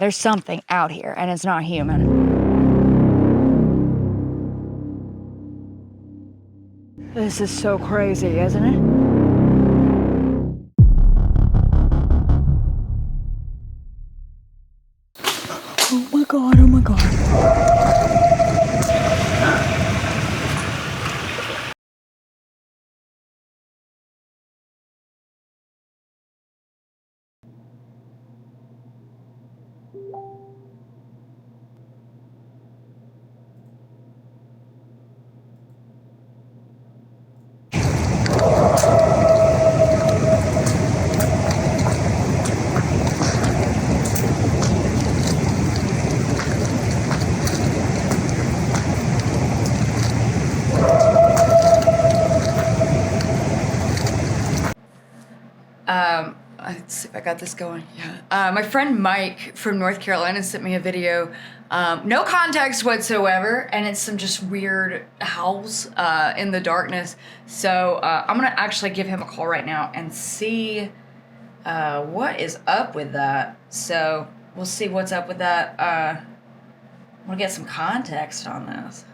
There's something out here, and it's not human. This is so crazy, isn't it? Oh my God, oh my God. Let's see if I got this going. Yeah. My friend Mike from North Carolina sent me a video, no context whatsoever, and it's some just weird howls in the darkness. So I'm gonna actually give him a call right now and see what is up with that. So we'll see what's up with that. I want to get some context on this.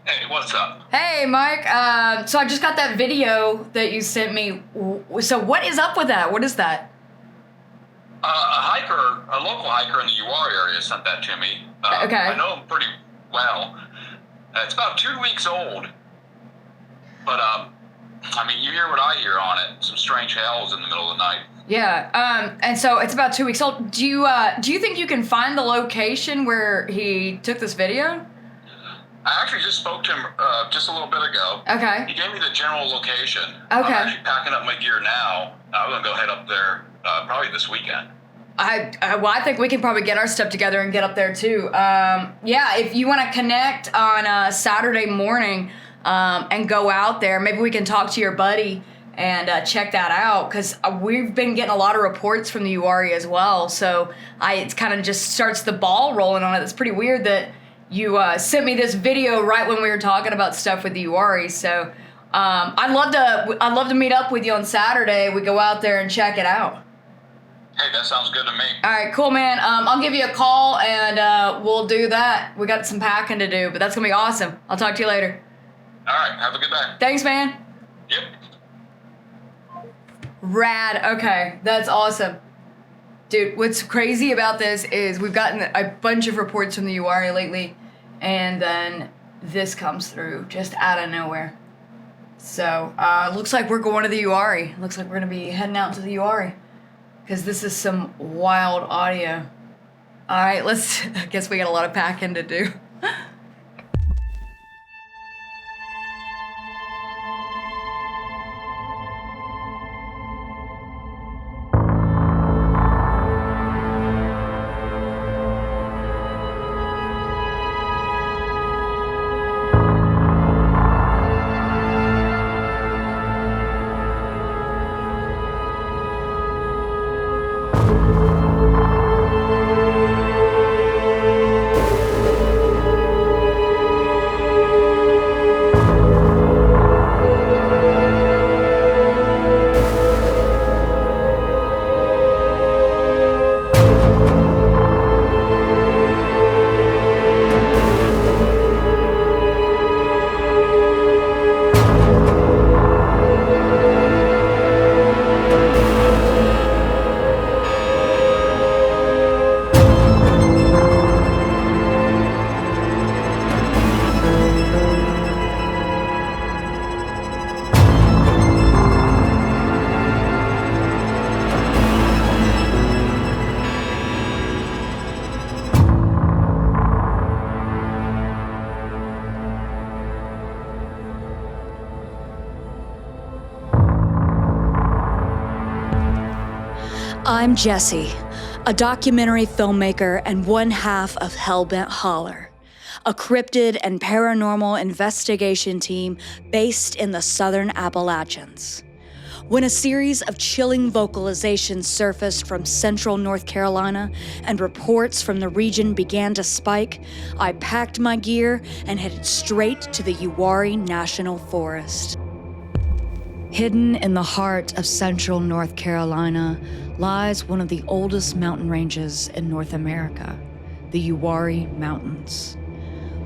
Hey, what's up? Hey, Mike. So I just got that video that you sent me. So what is up with that? What is that? A local hiker in the Uwharrie area sent that to me. Okay. I know him pretty well. It's about 2 weeks old. But, I mean, you hear what I hear on it. Some strange howls in the middle of the night. Yeah. And so it's about 2 weeks old. Do you think you can find the location where he took this video? I actually just spoke to him just a little bit ago. Okay. He gave me the general location. Okay. I'm actually packing up my gear now. I'm going to go head up there probably this weekend. I think we can probably get our stuff together and get up there too. Yeah, if you want to connect on Saturday morning and go out there, maybe we can talk to your buddy and check that out, because we've been getting a lot of reports from the Uwharrie as well. So it kind of just starts the ball rolling on it. It's pretty weird that you sent me this video right when we were talking about stuff with the Uwharrie. So I'd love to meet up with you on Saturday. We go out there and check it out. Hey, that sounds good to me. All right, cool, man. I'll give you a call and we'll do that. We got some packing to do, but that's gonna be awesome. I'll talk to you later. All right, have a good day. Thanks, man. Yep. Rad. Okay, that's awesome. Dude, what's crazy about this is we've gotten a bunch of reports from the Uwharrie lately, and then this comes through just out of nowhere. So, looks like we're going to the Uwharrie. Looks like we're going to be heading out to the Uwharrie, because this is some wild audio. All right, I guess we got a lot of packing to do. I'm Jessi, a documentary filmmaker and one half of Hellbent Holler, a cryptid and paranormal investigation team based in the Southern Appalachians. When a series of chilling vocalizations surfaced from central North Carolina and reports from the region began to spike, I packed my gear and headed straight to the Uwharrie National Forest. Hidden in the heart of central North Carolina lies one of the oldest mountain ranges in North America, the Uwharrie Mountains.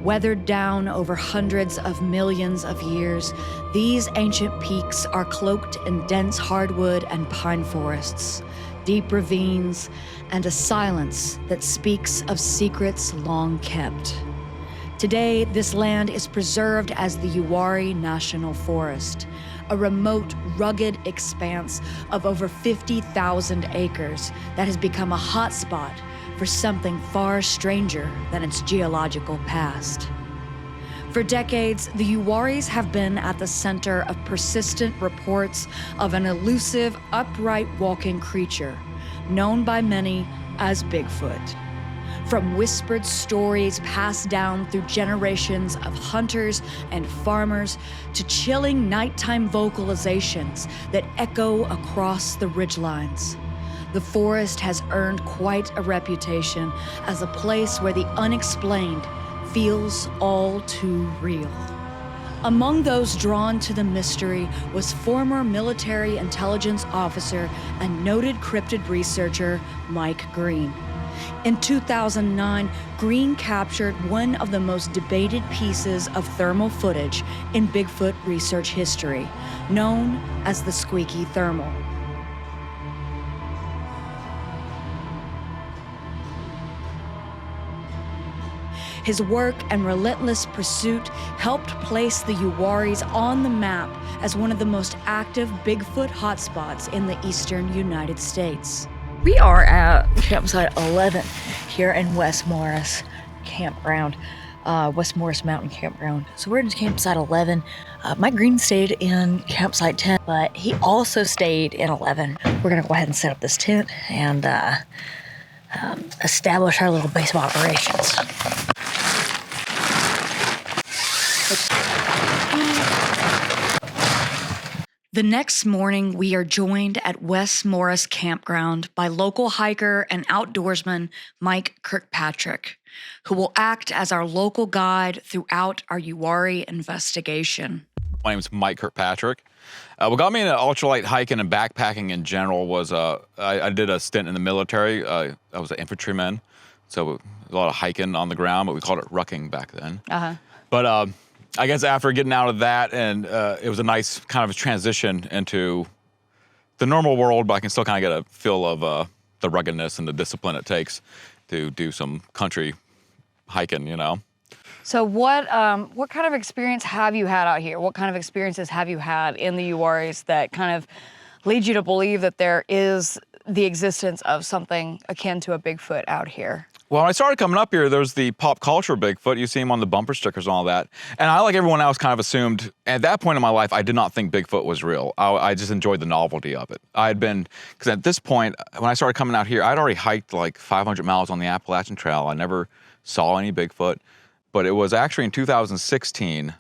Weathered down over hundreds of millions of years, these ancient peaks are cloaked in dense hardwood and pine forests, deep ravines, and a silence that speaks of secrets long kept. Today, this land is preserved as the Uwharrie National Forest, a remote, rugged expanse of over 50,000 acres that has become a hotspot for something far stranger than its geological past. For decades, the Uwharries have been at the center of persistent reports of an elusive, upright walking creature, known by many as Bigfoot. From whispered stories passed down through generations of hunters and farmers to chilling nighttime vocalizations that echo across the ridgelines, the forest has earned quite a reputation as a place where the unexplained feels all too real. Among those drawn to the mystery was former military intelligence officer and noted cryptid researcher Mike Green. In 2009, Green captured one of the most debated pieces of thermal footage in Bigfoot research history, known as the squeaky thermal. His work and relentless pursuit helped place the Uwharries on the map as one of the most active Bigfoot hotspots in the eastern United States. We are at campsite 11 here in West Morris Campground, West Morris Mountain Campground. So we're in campsite 11. Mike Green stayed in campsite 10, but he also stayed in 11. We're gonna go ahead and set up this tent and establish our little base of operations. The next morning, we are joined at West Morris Campground by local hiker and outdoorsman Mike Kirkpatrick, who will act as our local guide throughout our Uwharrie investigation. My name is Mike Kirkpatrick. What got me into ultralight hiking and backpacking in general was I did a stint in the military. I was an infantryman, so a lot of hiking on the ground, but we called it rucking back then. But I guess after getting out of that, and it was a nice kind of transition into the normal world, but I can still kind of get a feel of the ruggedness and the discipline it takes to do some country hiking, you know. So what kind of experience have you had out here? What kind of experiences have you had in the Uwharries that kind of lead you to believe that there is the existence of something akin to a Bigfoot out here? Well, when I started coming up here, there was the pop culture Bigfoot. You see him on the bumper stickers and all that. And I, like everyone else, kind of assumed, at that point in my life, I did not think Bigfoot was real. I just enjoyed the novelty of it. Because at this point, when I started coming out here, I'd already hiked like 500 miles on the Appalachian Trail. I never saw any Bigfoot. But it was actually in 2016,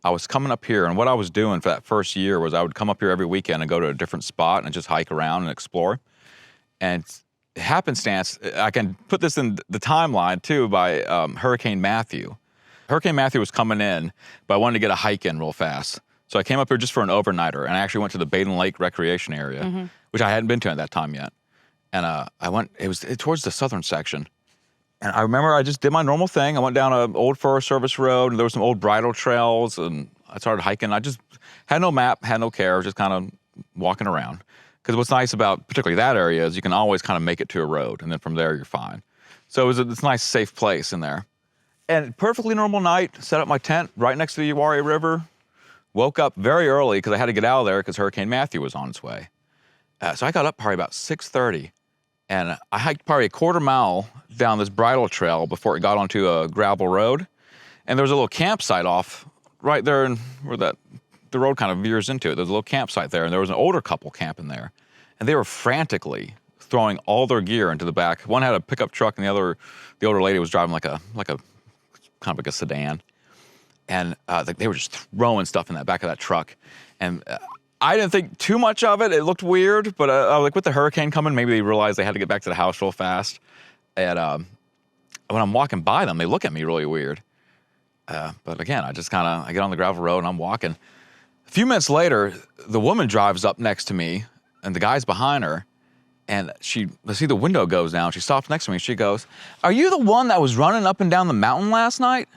I was coming up here, and what I was doing for that first year was I would come up here every weekend and go to a different spot and just hike around and explore. And happenstance, I can put this in the timeline too by Hurricane Matthew. Hurricane Matthew was coming in, but I wanted to get a hike in real fast. So I came up here just for an overnighter, and I actually went to the Baden Lake Recreation Area, which I hadn't been to at that time yet. And I went, it was towards the southern section. And I remember I just did my normal thing. I went down an old Forest Service road, and there were some old bridle trails, and I started hiking. I just had no map, had no care, just kind of walking around. Because what's nice about particularly that area is you can always kind of make it to a road, and then from there you're fine. So it's a nice, safe place in there. And perfectly normal night, set up my tent right next to the Uwharrie River, woke up very early because I had to get out of there because Hurricane Matthew was on its way. So I got up probably about 6:30, and I hiked probably a quarter mile down this bridle trail before it got onto a gravel road. And there was a little campsite off right there where the road kind of veers into it. There's a little campsite there, and there was an older couple camping there. And they were frantically throwing all their gear into the back. One had a pickup truck, and the older lady was driving like a kind of like a sedan. And they were just throwing stuff in that back of that truck. And I didn't think too much of it. It looked weird, but like with the hurricane coming, maybe they realized they had to get back to the house real fast. And when I'm walking by them, they look at me really weird. But again, I get on the gravel road and I'm walking. A few minutes later, the woman drives up next to me and the guy's behind her. And I see the window goes down. She stops next to me. She goes, "Are you the one that was running up and down the mountain last night?"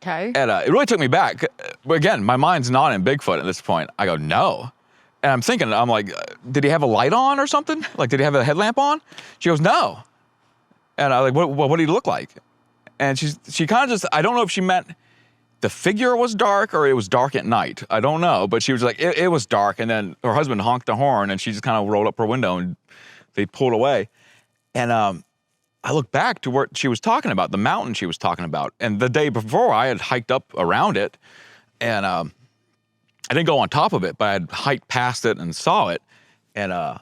Okay. And it really took me back. But again, my mind's not in Bigfoot at this point. I go, "No." And I'm like, "Did he have a light on or something? Like, did he have a headlamp on?" She goes, "No." And I was like, what did he look like? And she kind of just, I don't know if she meant the figure was dark or it was dark at night. I don't know. But she was like, it was dark. And then her husband honked the horn and she just kind of rolled up her window and they pulled away. And I looked back to what she was talking about, the mountain she was talking about. And the day before, I had hiked up around it. And I didn't go on top of it, but I had hiked past it and saw it. And I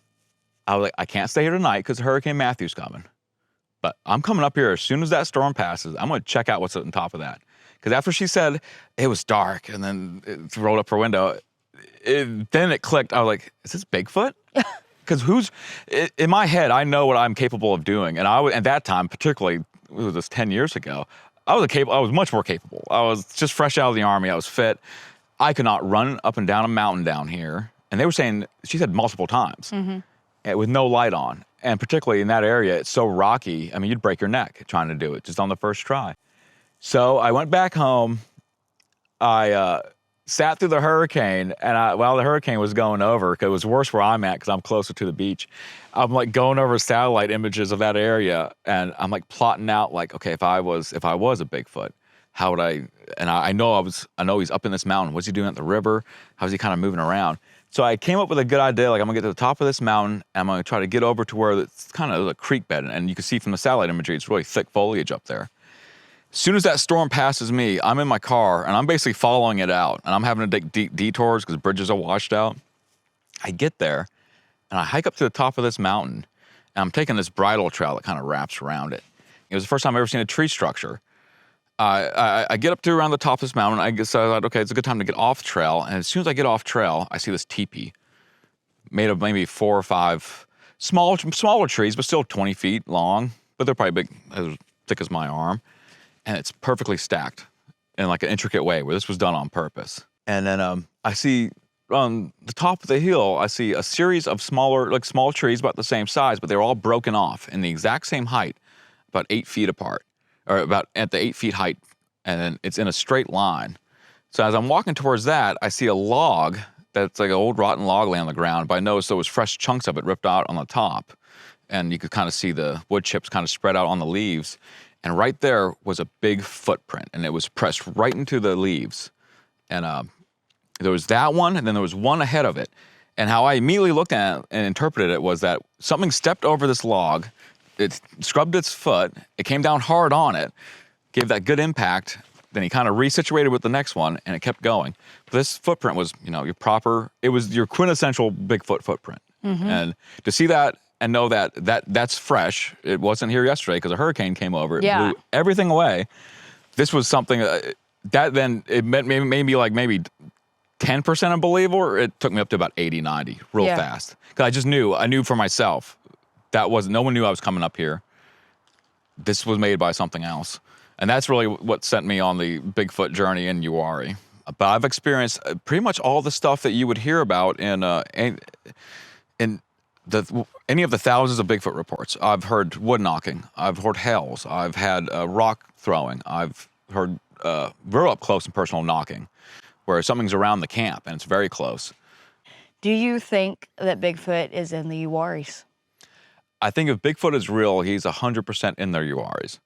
was like, I can't stay here tonight because Hurricane Matthew's coming. But I'm coming up here as soon as that storm passes. I'm going to check out what's on top of that. Because after she said it was dark and then it rolled up her window, then it clicked. I was like, is this Bigfoot? Because in my head, I know what I'm capable of doing. And at that time, particularly, it was just 10 years ago, I was much more capable. I was just fresh out of the Army. I was fit. I could not run up and down a mountain down here. And they were saying, she said multiple times, with no light on. And particularly in that area, it's so rocky. I mean, you'd break your neck trying to do it just on the first try. So I went back home. I sat through the hurricane, and while the hurricane was going over, because it was worse where I'm at because I'm closer to the beach, I'm like going over satellite images of that area, and I'm like plotting out like, okay, if I was a Bigfoot, how would I? And I know he's up in this mountain. What's he doing at the river? How's he kind of moving around? So I came up with a good idea, like I'm gonna get to the top of this mountain, and I'm gonna try to get over to where it's kind of a creek bed, and you can see from the satellite imagery, it's really thick foliage up there. As soon as that storm passes me, I'm in my car, and I'm basically following it out, and I'm having to take deep detours because bridges are washed out. I get there, and I hike up to the top of this mountain, and I'm taking this bridle trail that kind of wraps around it. It was the first time I've ever seen a tree structure. I get up to around the top of this mountain. I thought, okay, it's a good time to get off trail. And as soon as I get off trail, I see this teepee made of maybe 4 or 5 smaller trees, but still 20 feet long. But they're probably big, as thick as my arm. And it's perfectly stacked in like an intricate way where this was done on purpose. And then I see on the top of the hill, I see a series of small trees about the same size, but they're all broken off in the exact same height, about 8 feet apart. Or about at the 8 feet height, and then it's in a straight line. So as I'm walking towards that, I see a log that's like an old rotten log laying on the ground, but I noticed there was fresh chunks of it ripped out on the top. And you could kind of see the wood chips kind of spread out on the leaves. And right there was a big footprint, and it was pressed right into the leaves. And there was that one, and then there was one ahead of it. And how I immediately looked at it and interpreted it was that something stepped over this log, it scrubbed its foot, it came down hard on it, gave that good impact, then he kind of resituated with the next one, and it kept going. But this footprint was, it was your quintessential Bigfoot footprint. And to see that and know that's fresh, it wasn't here yesterday because a hurricane came over, it blew everything away. This was something that then, it made me like maybe 10% unbelievable, it took me up to about 80, 90 real fast. Because I knew for myself, no one knew I was coming up here. This was made by something else. And that's really what sent me on the Bigfoot journey in Uwharrie. But I've experienced pretty much all the stuff that you would hear about in any of the thousands of Bigfoot reports. I've heard wood knocking. I've heard hails. I've had rock throwing. I've heard real up close and personal knocking, where something's around the camp and it's very close. Do you think that Bigfoot is in the Uwharries? I think if Bigfoot is real, he's 100% in their Uwharries.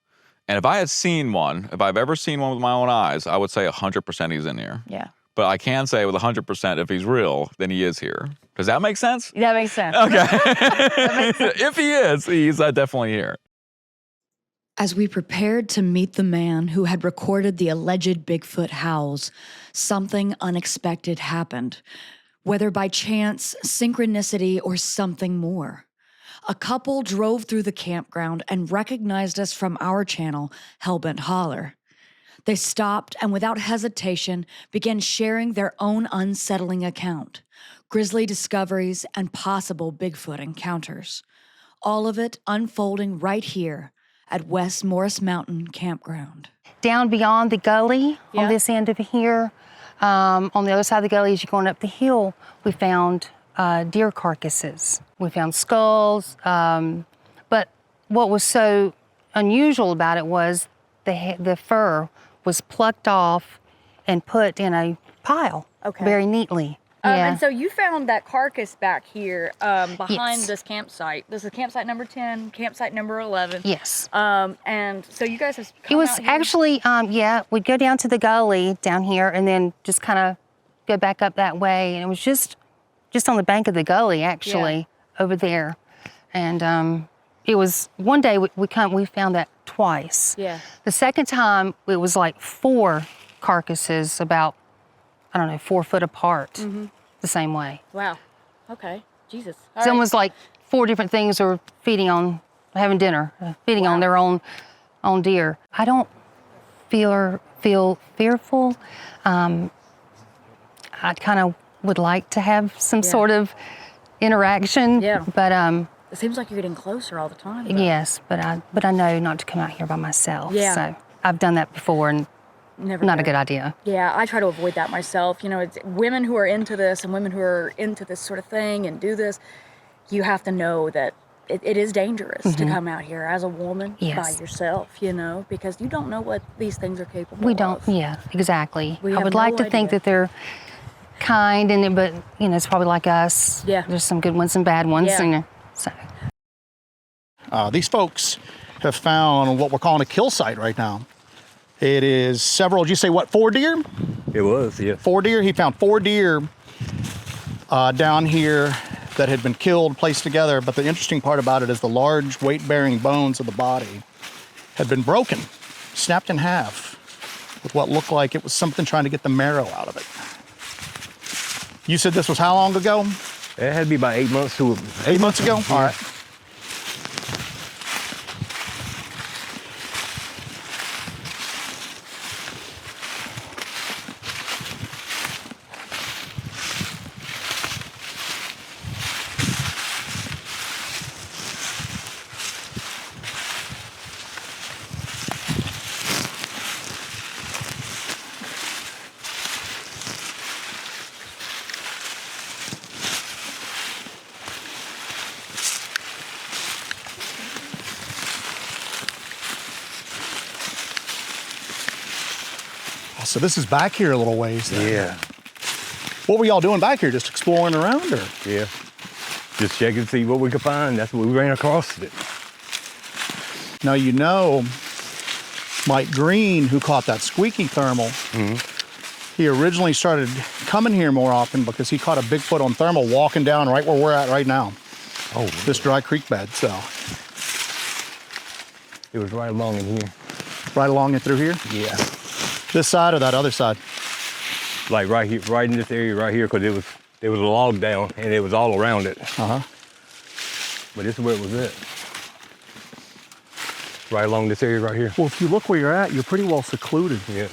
And if I've ever seen one with my own eyes, I would say 100% he's in here. Yeah. But I can say with 100% if he's real, then he is here. Does that make sense? That makes sense. Okay. That makes sense. If he is, he's definitely here. As we prepared to meet the man who had recorded the alleged Bigfoot howls, something unexpected happened. Whether by chance, synchronicity, or something more. A couple drove through the campground and recognized us from our channel, Hellbent Holler. They stopped and without hesitation began sharing their own unsettling account, grisly discoveries and possible Bigfoot encounters. All of it unfolding right here at West Morris Mountain Campground. Down beyond the gully on this end of here, on the other side of the gully as you're going up the hill, we found deer carcasses. We found skulls, but what was so unusual about it was the fur was plucked off and put in a pile very neatly. And so you found that carcass back here behind this campsite. This is campsite number 10, campsite number 11. Yes. And so you guys have come It was out here. actually, we'd go down to the gully down here and then just kind of go back up that way. And it was just on the bank of the gully, actually, over there. And it was, one day we found that twice. Yeah. The second time, it was like 4 carcasses about, 4 foot apart, the same way. Wow. Okay. Jesus. It's almost like 4 different things are having dinner, feeding on their own deer. I don't feel fearful. I kind of would like to have some sort of interaction. Yeah. But It seems like you're getting closer all the time. yes, but I know not to come out here by myself. Yeah. So I've done that before and Never not a did. good idea. Yeah, I try to avoid that myself. You know, it's women who are into this and women who are into this sort of thing and do this, you have to know that it is dangerous to come out here as a woman by yourself, you know, because you don't know what these things are capable We of. don't, yeah, exactly. We I have would no like to think idea. that they're kind, but, it's probably like us. Yeah. There's some good ones and bad ones. Yeah. So. These folks have found what we're calling a kill site right now. It is several, did you say what, 4 deer? It was, yeah. 4 deer. He found 4 deer down here that had been killed, placed together. But the interesting part about it is the large weight-bearing bones of the body had been broken, snapped in half with what looked like it was something trying to get the marrow out of it. You said this was how long ago? It had to be about 8 months to 8 months ago? All right. So this is back here a little ways then. Yeah, What were y'all doing back here? Just exploring around or? yeah. Just checking to see what we could find. That's what we ran across it. Now you know Mike Green, who caught that squeaky thermal, he originally started coming here more often because he caught a Bigfoot on thermal walking down right where we're at right now. Oh, This dry creek bed, so. it was right along in here. Right along and through here? Yeah. This side or that other side? Like right here, right in this area right here, because there was a log down and it was all around it. Uh-huh. But this is where it was at. Right along this area right here. Well, if you look where you're at, you're pretty well secluded. Yeah.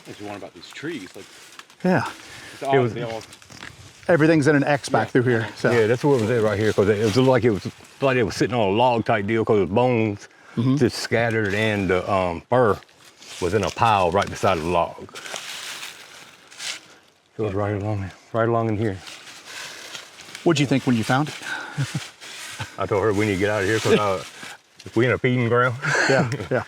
What you want about these trees? Like, Yeah. It was, Everything's in an X back through here. So. yeah, that's where it was at right here, because it was like it was sitting on a log type deal, because the bones just scattered and the fur was in a pile right beside the log. It was right along in here. What'd you think when you found it? I told her we need to get out of here because we in a feeding ground. Yeah, yeah.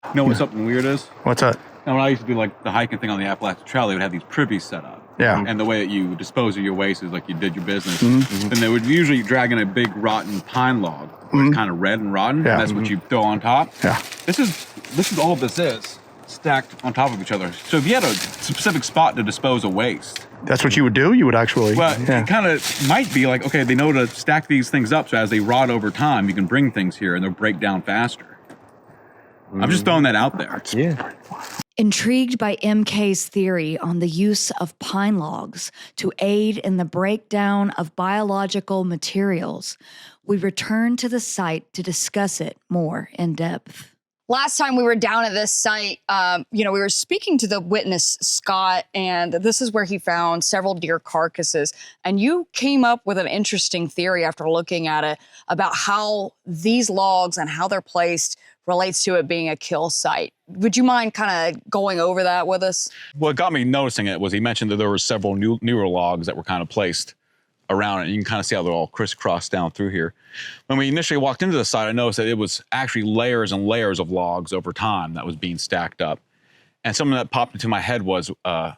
You know what something weird is? What's that? Now, when I used to do like the hiking thing on the Appalachian Trail, they would have these privies set up. Yeah. And the way that you dispose of your waste is like you did your business. Then they would usually drag in a big rotten pine log, where it's kind of red and rotten. Yeah. And that's what you throw on top. Yeah. This is all this is stacked on top of each other. So if you had a specific spot to dispose of waste, That's what you would do? You would actually. well, yeah. it kind of might be like, okay, they know to stack these things up so as they rot over time, you can bring things here and they'll break down faster. I'm just throwing that out there. Yeah. Intrigued by MK's theory on the use of pine logs to aid in the breakdown of biological materials, we return to the site to discuss it more in depth. Last time we were down at this site, we were speaking to the witness, Scott, and this is where he found several deer carcasses. And you came up with an interesting theory after looking at it about how these logs and how they're placed relates to it being a kill site. Would you mind kind of going over that with us? What got me noticing it was he mentioned that there were several newer logs that were kind of placed around it. You can kind of see how they're all crisscrossed down through here. When we initially walked into the site, I noticed that it was actually layers and layers of logs over time that was being stacked up. And something that popped into my head was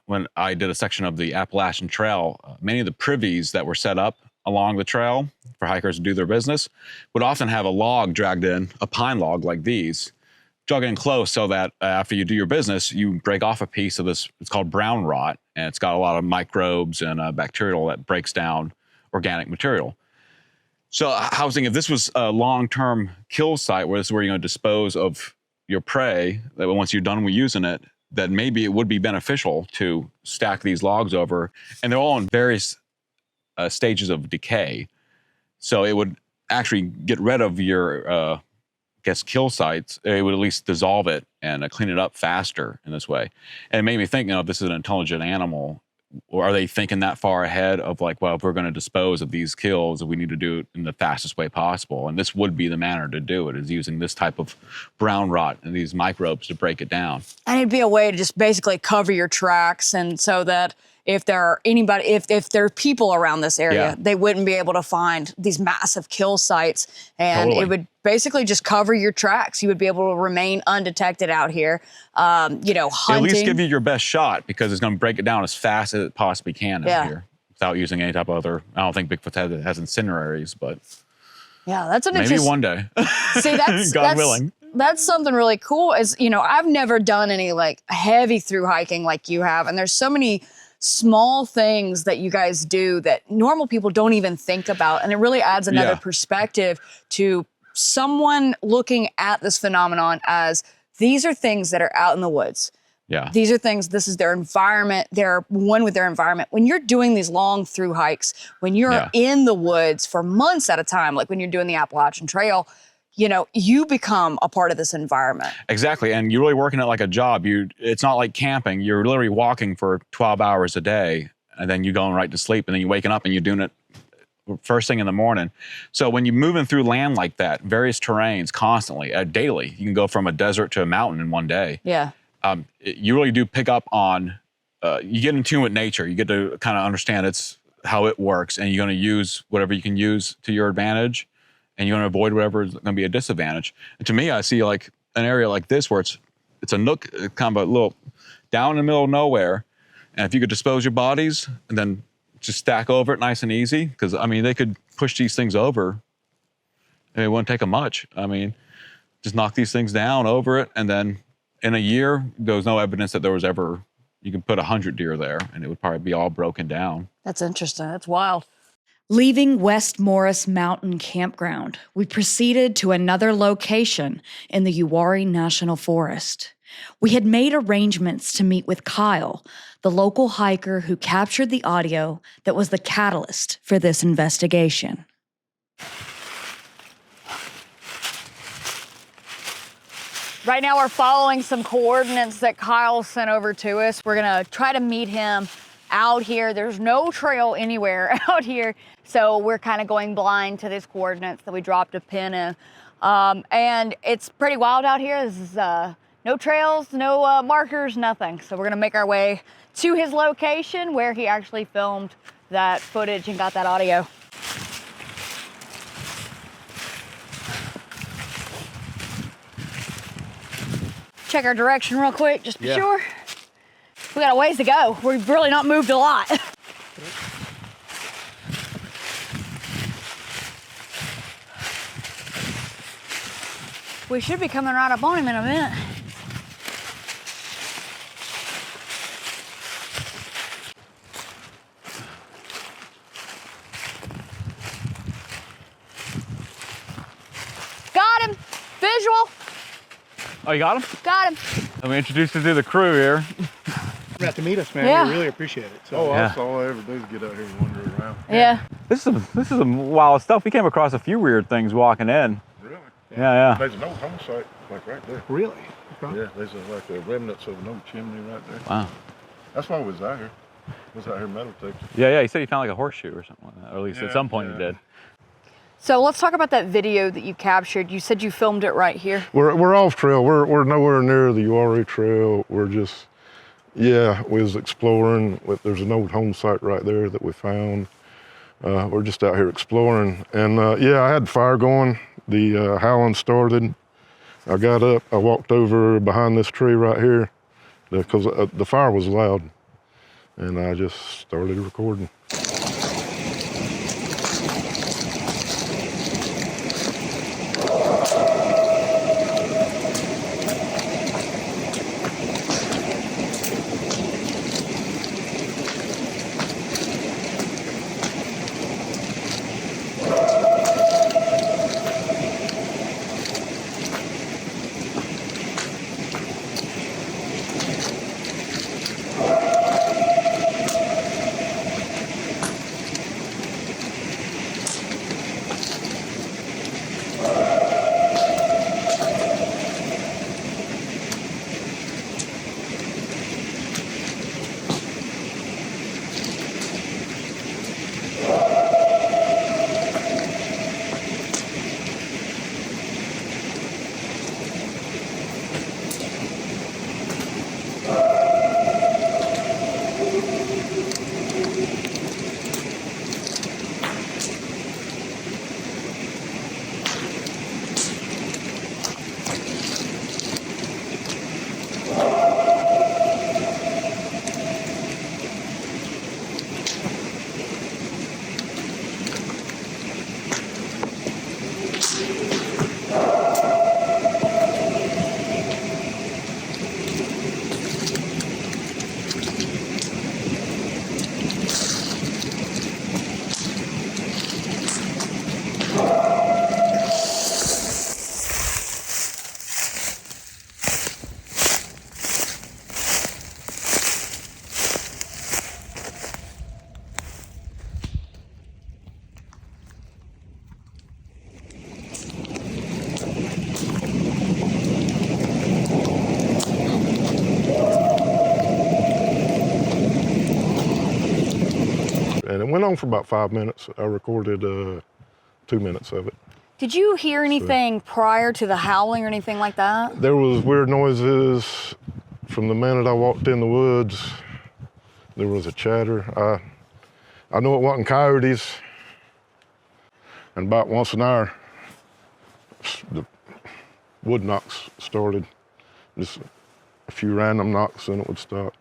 when I did a section of the Appalachian Trail, many of the privies that were set up along the trail for hikers to do their business would often have a log dragged in, a pine log like these, drug in close so that after you do your business, you break off a piece of this, it's called brown rot, and it's got a lot of microbes and bacterial that breaks down organic material. So I was thinking if this was a long-term kill site where this is where you're going to dispose of your prey, that once you're done with using it, that maybe it would be beneficial to stack these logs over, and they're all in various stages of decay. So it would actually get rid of your kill sites. It would at least dissolve it and clean it up faster in this way. And it made me think, if this is an intelligent animal, or are they thinking that far ahead of like, well, if we're going to dispose of these kills, we need to do it in the fastest way possible. And this would be the manner to do it, is using this type of brown rot and these microbes to break it down. And it'd be a way to just basically cover your tracks, and so that if there are if there are people around this area, they wouldn't be able to find these massive kill sites, and it would basically just cover your tracks. You would be able to remain undetected out here, hunting. At least give you your best shot, because it's going to break it down as fast as it possibly can out here without using any type of other. I don't think Bigfoot has incineraries, but that's an maybe interesting. one day. See, that's God willing. That's something really cool. Is I've never done any like heavy through hiking like you have, and there's so many small things that you guys do that normal people don't even think about, and it really adds another perspective to someone looking at this phenomenon as these are things that are out in the woods. Yeah. These are things, this is their environment. They're one with their environment. When you're doing these long through hikes, when you're in the woods for months at a time, like when you're doing the Appalachian Trail, you become a part of this environment. Exactly. And you're really working it like a job. It's not like camping. You're literally walking for 12 hours a day, and then you're going right to sleep, and then you're waking up and you're doing it first thing in the morning. So when you're moving through land like that, various terrains constantly, daily, you can go from a desert to a mountain in one day. Yeah. You really do pick up on, you get in tune with nature. You get to kind of understand how it works, and you're going to use whatever you can use to your advantage, and you're going to avoid whatever is going to be a disadvantage. And to me, I see like an area like this where it's a nook, kind of a little down in the middle of nowhere. And if you could dispose your bodies and then just stack over it nice and easy, because they could push these things over and it wouldn't take them much. Just knock these things down over it, and then in a year, there was no evidence that there was ever, you can put 100 deer there and it would probably be all broken down. That's interesting. That's wild. Leaving West Morris Mountain Campground, we proceeded to another location in the Uwharrie National Forest. We had made arrangements to meet with Kyle, the local hiker who captured the audio that was the catalyst for this investigation. Right now we're following some coordinates that Kyle sent over to us. We're gonna try to meet him out here. There's no trail anywhere out here, so we're kind of going blind to these coordinates that we dropped a pin in. And it's pretty wild out here. This is no trails, no markers, nothing. So we're gonna make our way to his location where he actually filmed that footage and got that audio. Check our direction real quick, just to be sure. We got a ways to go. We've really not moved a lot. We should be coming right up on him in a minute. Got him. Visual. Oh, you got him? Got him. Let me introduce you to the crew here. You have to meet us, man. Yeah. We really appreciate it. So, That's all I ever do is get out here and wander around. Yeah. This is some wild stuff. We came across a few weird things walking in. Really? Yeah. There's an old home site, like right there. Really? Okay. Yeah, there's like the remnants of an old chimney right there. Wow. That's why I was out here. I was out here metal detecting. Yeah. He said he found like a horseshoe or something like that, or at least at Yeah, some point he yeah. did. So let's talk about that video that you captured. You said you filmed it right here. We're off trail. We're nowhere near the Uwharrie Trail. We're just, we was exploring. There's an old home site right there that we found. We're just out here exploring. And I had the fire going. The howling started. I got up, I walked over behind this tree right here because the fire was loud. And I just started recording. And it went on for about 5 minutes. I recorded 2 minutes of it. Did you hear anything prior to the howling or anything like that? There was weird noises from the minute I walked in the woods. There was a chatter. I know it wasn't coyotes. And about once an hour, the wood knocks started. Just a few random knocks and it would stop.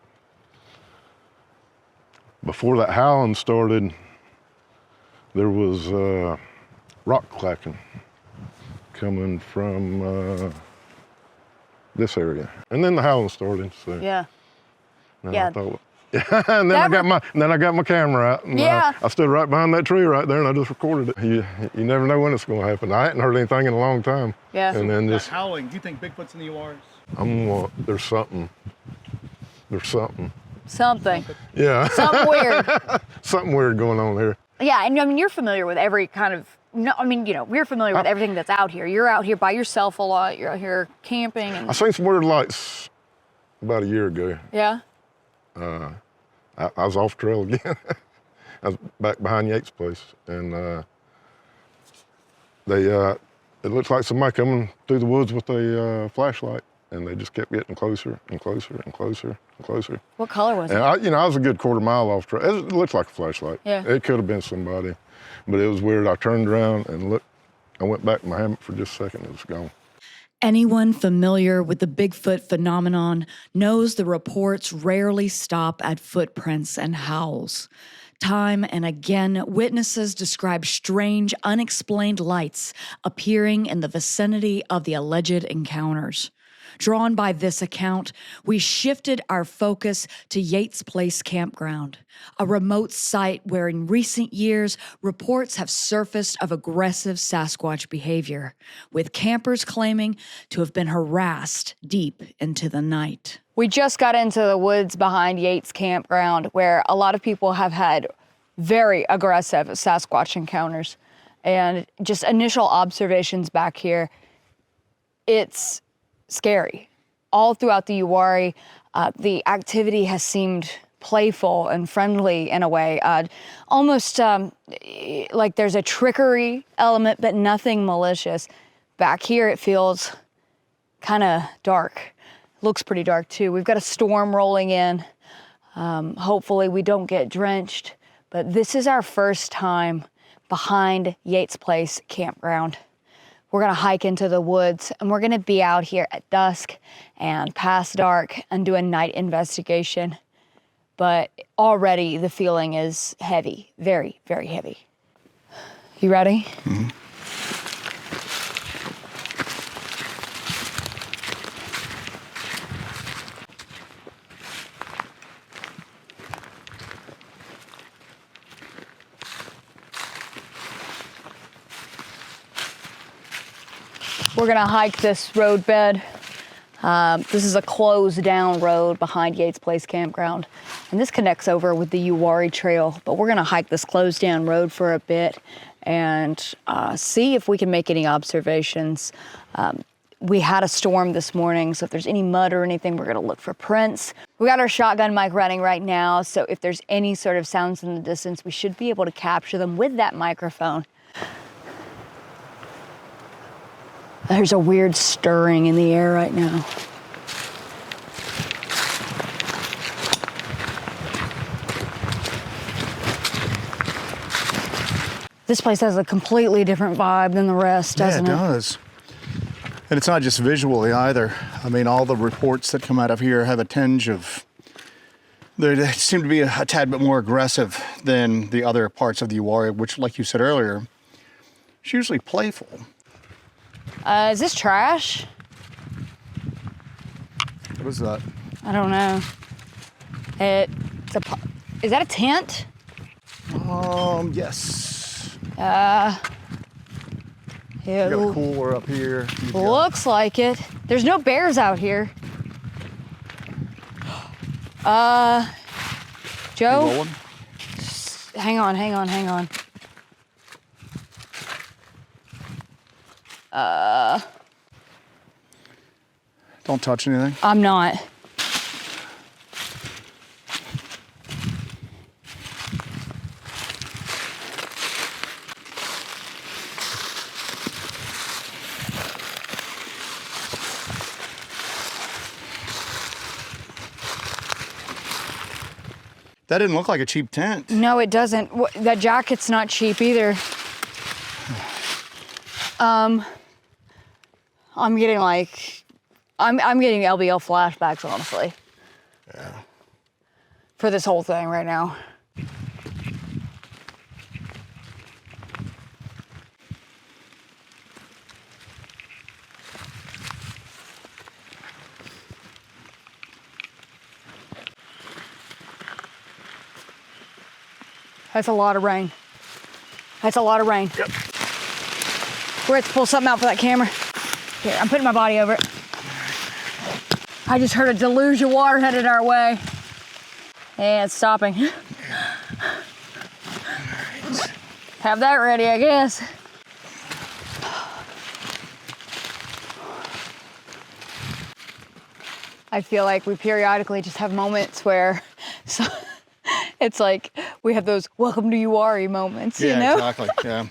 Before that howling started, there was rock clacking coming from this area. And then the howling started, so. Yeah. And Yeah. I thought, and then I got my camera out and I stood right behind that tree right there and I just recorded it. You never know when it's gonna happen. I hadn't heard anything in a long time. Yeah. And then That just, howling, do you think Bigfoot's in the Uwharries? there's something. There's something. Something. Yeah. Something weird. Something weird going on here. Yeah, and I mean, you're familiar with every kind of, we're familiar with everything that's out here. You're out here by yourself a lot. You're out here camping. I And, seen some weird lights about a year ago. yeah? I was off trail again. I was back behind Yates' place, and it looked like somebody coming through the woods with a flashlight, and they just kept getting closer and closer and closer and closer. What color was And it? I was a good quarter mile off trail. It looked like a flashlight. Yeah. It could have been somebody, but it was weird. I turned around and looked. I went back in my hammock for just a second. It was gone. Anyone familiar with the Bigfoot phenomenon knows the reports rarely stop at footprints and howls. Time and again, witnesses describe strange, unexplained lights appearing in the vicinity of the alleged encounters. Drawn by this account, we shifted our focus to Yates Place Campground, a remote site where in recent years, reports have surfaced of aggressive Sasquatch behavior, with campers claiming to have been harassed deep into the night. We just got into the woods behind Yates Campground, where a lot of people have had very aggressive Sasquatch encounters. And just initial observations back here, it's scary. All throughout the Uwharrie, the activity has seemed playful and friendly in a way, almost like there's a trickery element, but nothing malicious. Back here, it feels kind of dark. Looks pretty dark too. We've got a storm rolling in. Hopefully we don't get drenched, but this is our first time behind Yates Place Campground. We're gonna hike into the woods and we're gonna be out here at dusk and past dark and do a night investigation. But already the feeling is heavy, very, very heavy. You ready? Mm-hmm. We're gonna hike this road bed. This is a closed down road behind Yates Place Campground. And this connects over with the Uwharrie Trail, but we're gonna hike this closed down road for a bit and see if we can make any observations. We had a storm this morning, so if there's any mud or anything, we're gonna look for prints. We got our shotgun mic running right now, so if there's any sort of sounds in the distance, we should be able to capture them with that microphone. There's a weird stirring in the air right now. This place has a completely different vibe than the rest, doesn't it? Yeah, it does. And it's not just visually either. I mean, all the reports that come out of here have a tinge of, they seem to be a tad bit more aggressive than the other parts of the Uwharrie, which, like you said earlier, is usually playful. Is this trash? What is that? I don't know. Is that a tent? Yes. Yeah. You got a cooler up here. Looks like it. There's no bears out here. Joe? Hang on. Don't touch anything. I'm not. That didn't look like a cheap tent. No, it doesn't. That jacket's not cheap either. I'm getting I'm getting LBL flashbacks, honestly. Yeah. For this whole thing right now. That's a lot of rain. Yep. We're going to pull something out for that camera. Here, I'm putting my body over it. I just heard a deluge of water headed our way. And it's stopping. Have that ready, I guess. I feel like we periodically just have moments where it's like we have those welcome to Uwharrie moments, you know? Yeah, exactly, yeah.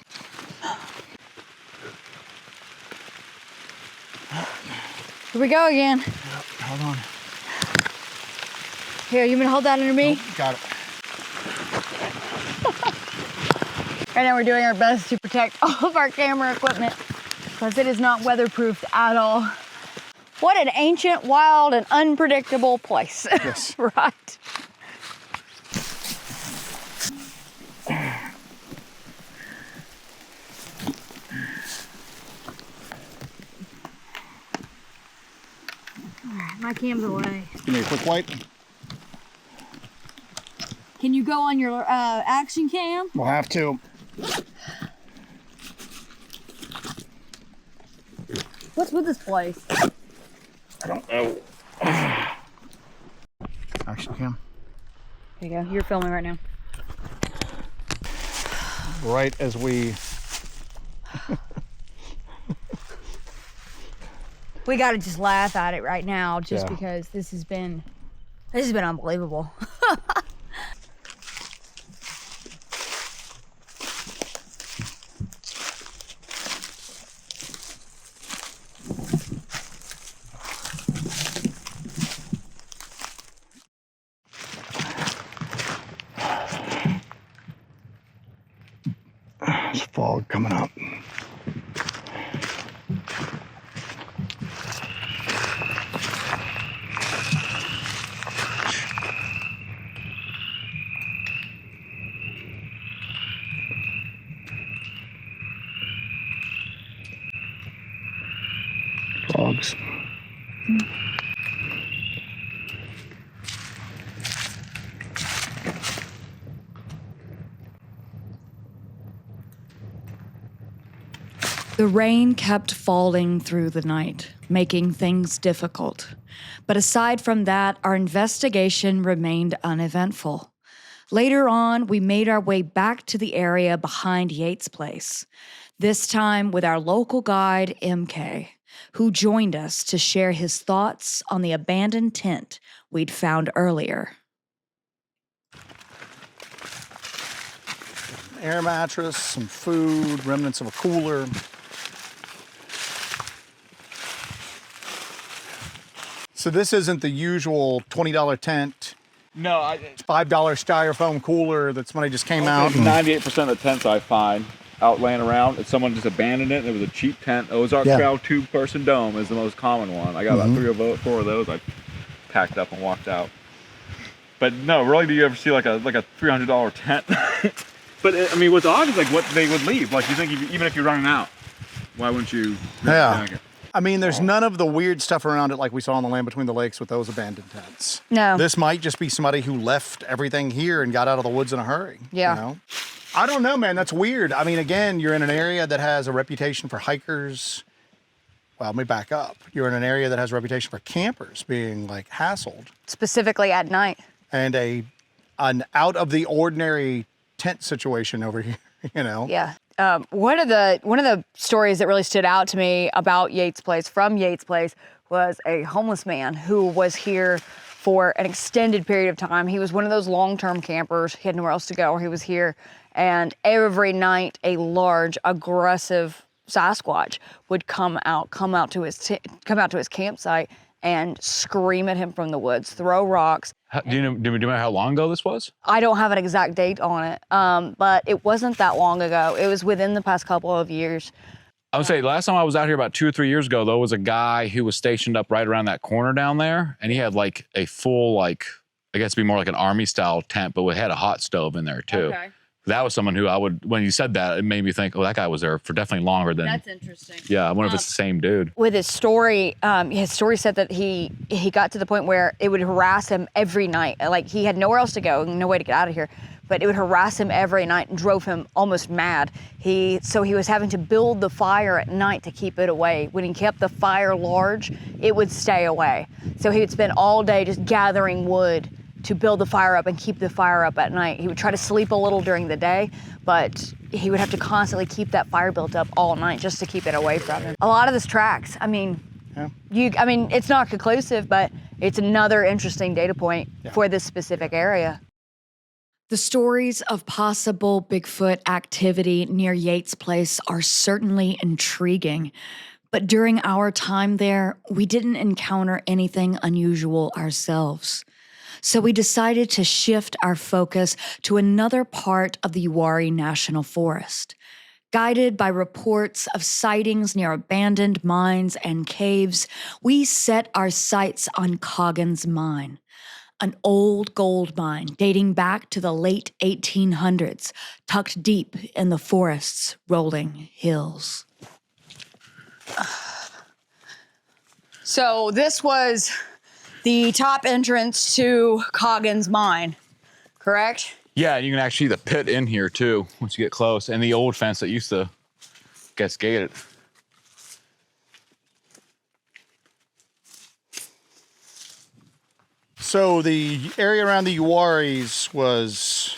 Here we go again. Yep, hold on. Here, you gonna hold that under me? Nope, got it. Right now we're doing our best to protect all of our camera equipment because it is not weatherproofed at all. What an ancient, wild, and unpredictable place. Yes. Right. My cam's away. Give me a quick wipe. Can you go on your action cam? We'll have to. What's with this place? I don't know. Action cam. There you go. You're filming right now. Right as we We got to just laugh at it right now, just Yeah. because this has been unbelievable. There's fog coming up. Fogs. The rain kept falling through the night, making things difficult. But aside from that, our investigation remained uneventful. Later on, we made our way back to the area behind Yates' place, this time with our local guide, MK, who joined us to share his thoughts on the abandoned tent we'd found earlier. Air mattress, some food, remnants of a cooler. So this isn't the usual $20 tent, No, $5 styrofoam cooler that somebody just came out. and- 98% of the tents I find out laying around, if someone just abandoned it, and it was a cheap tent. Ozark Yeah. Trail 2-person dome is the most common one. I got about 4 of those. I packed up and walked out. But no, really, do you ever see like a $300 tent? But I mean, what's odd is like what they would leave. Like you think even if you're running out, why wouldn't you? Yeah. I mean, there's none of the weird stuff around it like we saw on the Land Between the Lakes with those abandoned tents. No. This might just be somebody who left everything here and got out of the woods in a hurry. Yeah. You know? I don't know, man. That's weird. I mean, again, you're in an area that has a reputation for hikers. Well, let me back up. You're in an area that has a reputation for campers being like hassled. Specifically at night. And an out of the ordinary tent situation over here, you know? Yeah. One of the stories that really stood out to me about Yates' Place, from Yates' Place, was a homeless man who was here for an extended period of time. He was one of those long-term campers. He had nowhere else to go. He was here, and every night a large, aggressive Sasquatch would come out to his campsite and scream at him from the woods, throw rocks. Do you know how long ago this was? I don't have an exact date on it, but it wasn't that long ago. It was within the past couple of years. I would say last time I was out here about 2 or 3 years ago, there was a guy who was stationed up right around that corner down there, and he had like a full, like, I guess it'd be more like an army style tent, but it had a hot stove in there too. Okay. That was someone who when you said that, it made me think, oh, that guy was there for definitely longer than. That's interesting. Yeah, I wonder if it's the same dude. With his story said that he got to the point where it would harass him every night. Like, he had nowhere else to go, no way to get out of here, but it would harass him every night and drove him almost mad. So he was having to build the fire at night to keep it away. When he kept the fire large, it would stay away. So he would spend all day just gathering wood to build the fire up and keep the fire up at night. He would try to sleep a little during the day, but he would have to constantly keep that fire built up all night just to keep it away from him. A lot of this tracks, I mean, it's not conclusive, but it's another interesting data point for this specific area. The stories of possible Bigfoot activity near Yates' Place are certainly intriguing, but during our time there, we didn't encounter anything unusual ourselves. So we decided to shift our focus to another part of the Uwharrie National Forest. Guided by reports of sightings near abandoned mines and caves, we set our sights on Coggins Mine, an old gold mine dating back to the late 1800s, tucked deep in the forest's rolling hills. So this was the top entrance to Coggins Mine, correct? Yeah, you can actually see the pit in here too once you get close, and the old fence that used to get gated. So the area around the Uwharries was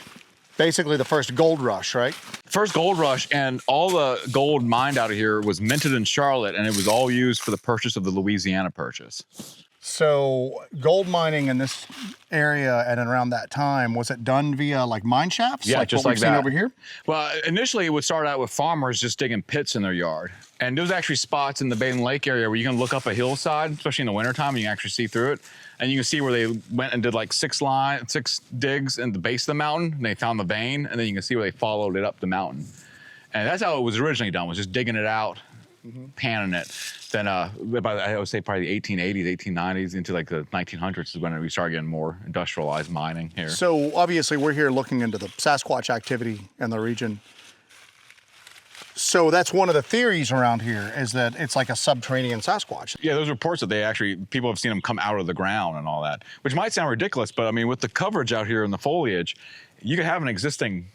basically the first gold rush, right? first gold rush, and all the gold mined out of here was minted in Charlotte, and it was all used for the purchase of the Louisiana Purchase. So gold mining in this area and around that time, was it done via like mine shafts? Yeah, like just what like we've seen that over here? Well, initially it would start out with farmers just digging pits in their yard. And there's actually spots in the Baden Lake area where you can look up a hillside, especially in the wintertime, and you can actually see through it. And you can see where they went and did like 6 digs in the base of the mountain, and they found the vein, and then you can see where they followed it up the mountain. And that's how it was originally done, was just digging it out, panning it. Then I would say probably the 1880s, 1890s into like the 1900s is when we started getting more industrialized mining here. So obviously we're here looking into the Sasquatch activity in the region. So that's one of the theories around here, is that it's like a subterranean Sasquatch. Yeah, those reports that people have seen them come out of the ground and all that, which might sound ridiculous, but I mean, with the coverage out here in the foliage, you could have an existing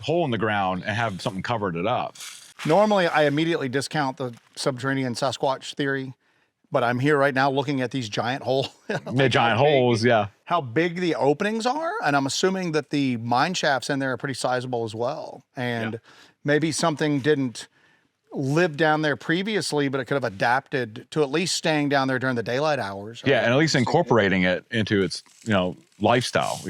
hole in the ground and have something covered it up. Normally, I immediately discount the subterranean Sasquatch theory, but I'm here right now looking at these giant holes. The giant holes, yeah. How big the openings are, and I'm assuming that the mine shafts in there are pretty sizable as well. And maybe something didn't live down there previously, but it could have adapted to at least staying down there during the daylight hours. Yeah, and at least incorporating it into its, lifestyle,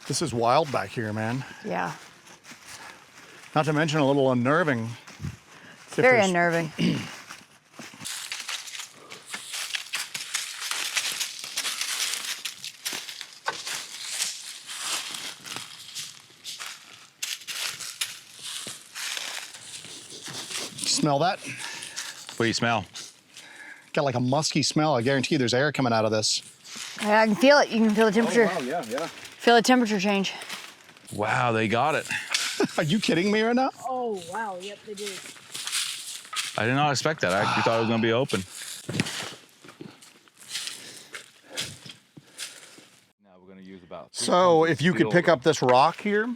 This is wild back here, man. Yeah. Not to mention a little unnerving. Very unnerving. Smell that? What do you smell? Got like a musky smell. I guarantee you there's air coming out of this. I can feel it. You can feel the temperature. Oh, wow, yeah. Feel the temperature change. Wow, they got it. Are you kidding me right now? Oh, wow. Yep, they did. I did not expect that. I actually thought it was going to be open. Now we're going to use about. So if you could pick up this rock here,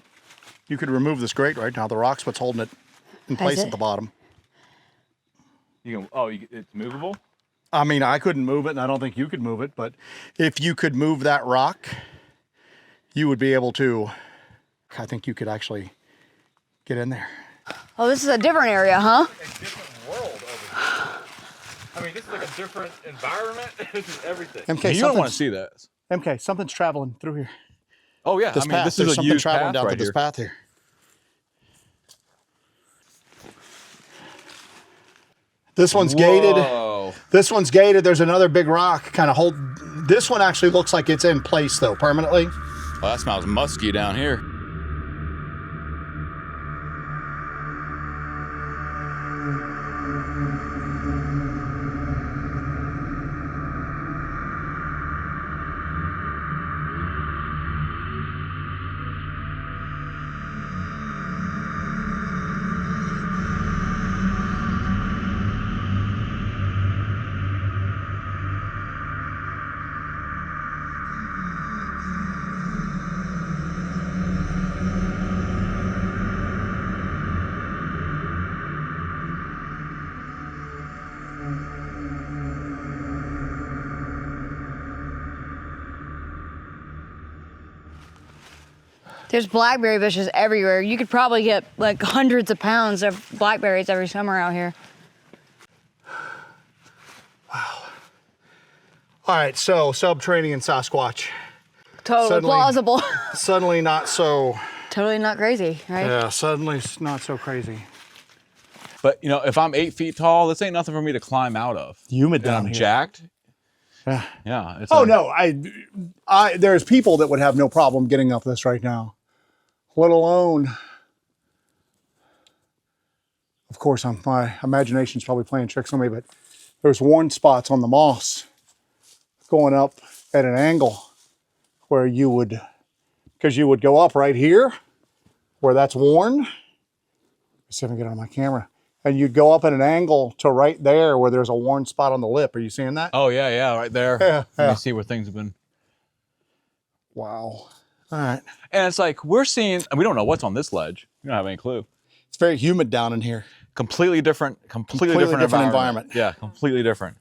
you could remove this grate right now. The rock's what's holding it in place at the bottom. It's movable? I mean, I couldn't move it, and I don't think you could move it, but if you could move that rock, you would be able to, I think you could actually get in there. Oh, this is a different area, huh? A different world over here. I mean, this is like a different environment. This is everything. MK, You don't want to see this. MK, something's traveling through here. Oh, yeah. This path. This There's is a something used traveling path down right this here. path here. This one's gated. This one's gated. There's another big rock kind of hold. This one actually looks like it's in place though, permanently. Well, that smells musky down here. There's blackberry bushes everywhere. You could probably get like hundreds of pounds of blackberries every summer out here. Wow. All right, so subterranean Sasquatch. Totally plausible. Suddenly not so. Totally not crazy, right? Yeah, suddenly it's not so crazy. But, if I'm 8 feet tall, this ain't nothing for me to climb out of. Humid And down I'm here. jacked. Yeah. Yeah. It's Oh no, there's people that would have no problem getting up this right now, let alone. Of course, my imagination's probably playing tricks on me, but there's worn spots on the moss going up at an angle where you would go up right here where that's worn. Let's see if I can get it on my camera. And you'd go up at an angle to right there where there's a worn spot on the lip. Are you seeing that? Oh, yeah, right there. Yeah. You see where things have been. Wow. All right. And it's like, we don't know what's on this ledge. We don't have any clue. It's very humid down in here. Completely different environment. Yeah, completely different.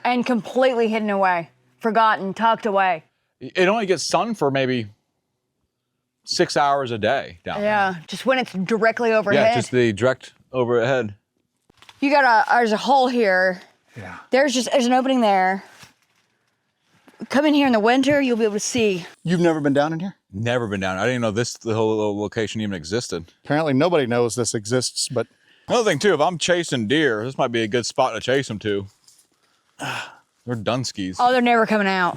And completely hidden away, forgotten, tucked away. it only gets sun for maybe 6 hours a day down there. Yeah, just when it's directly overhead. Yeah, just the direct overhead. You got there's a hole here. Yeah. There's an opening there. Come in here in the winter, you'll be able to see. You've never been down in here? Never been down. I didn't know the whole little location even existed. Apparently nobody knows this exists, but Another thing too, if I'm chasing deer, this might be a good spot to chase them to. They're Dunskies. Oh, they're never coming out.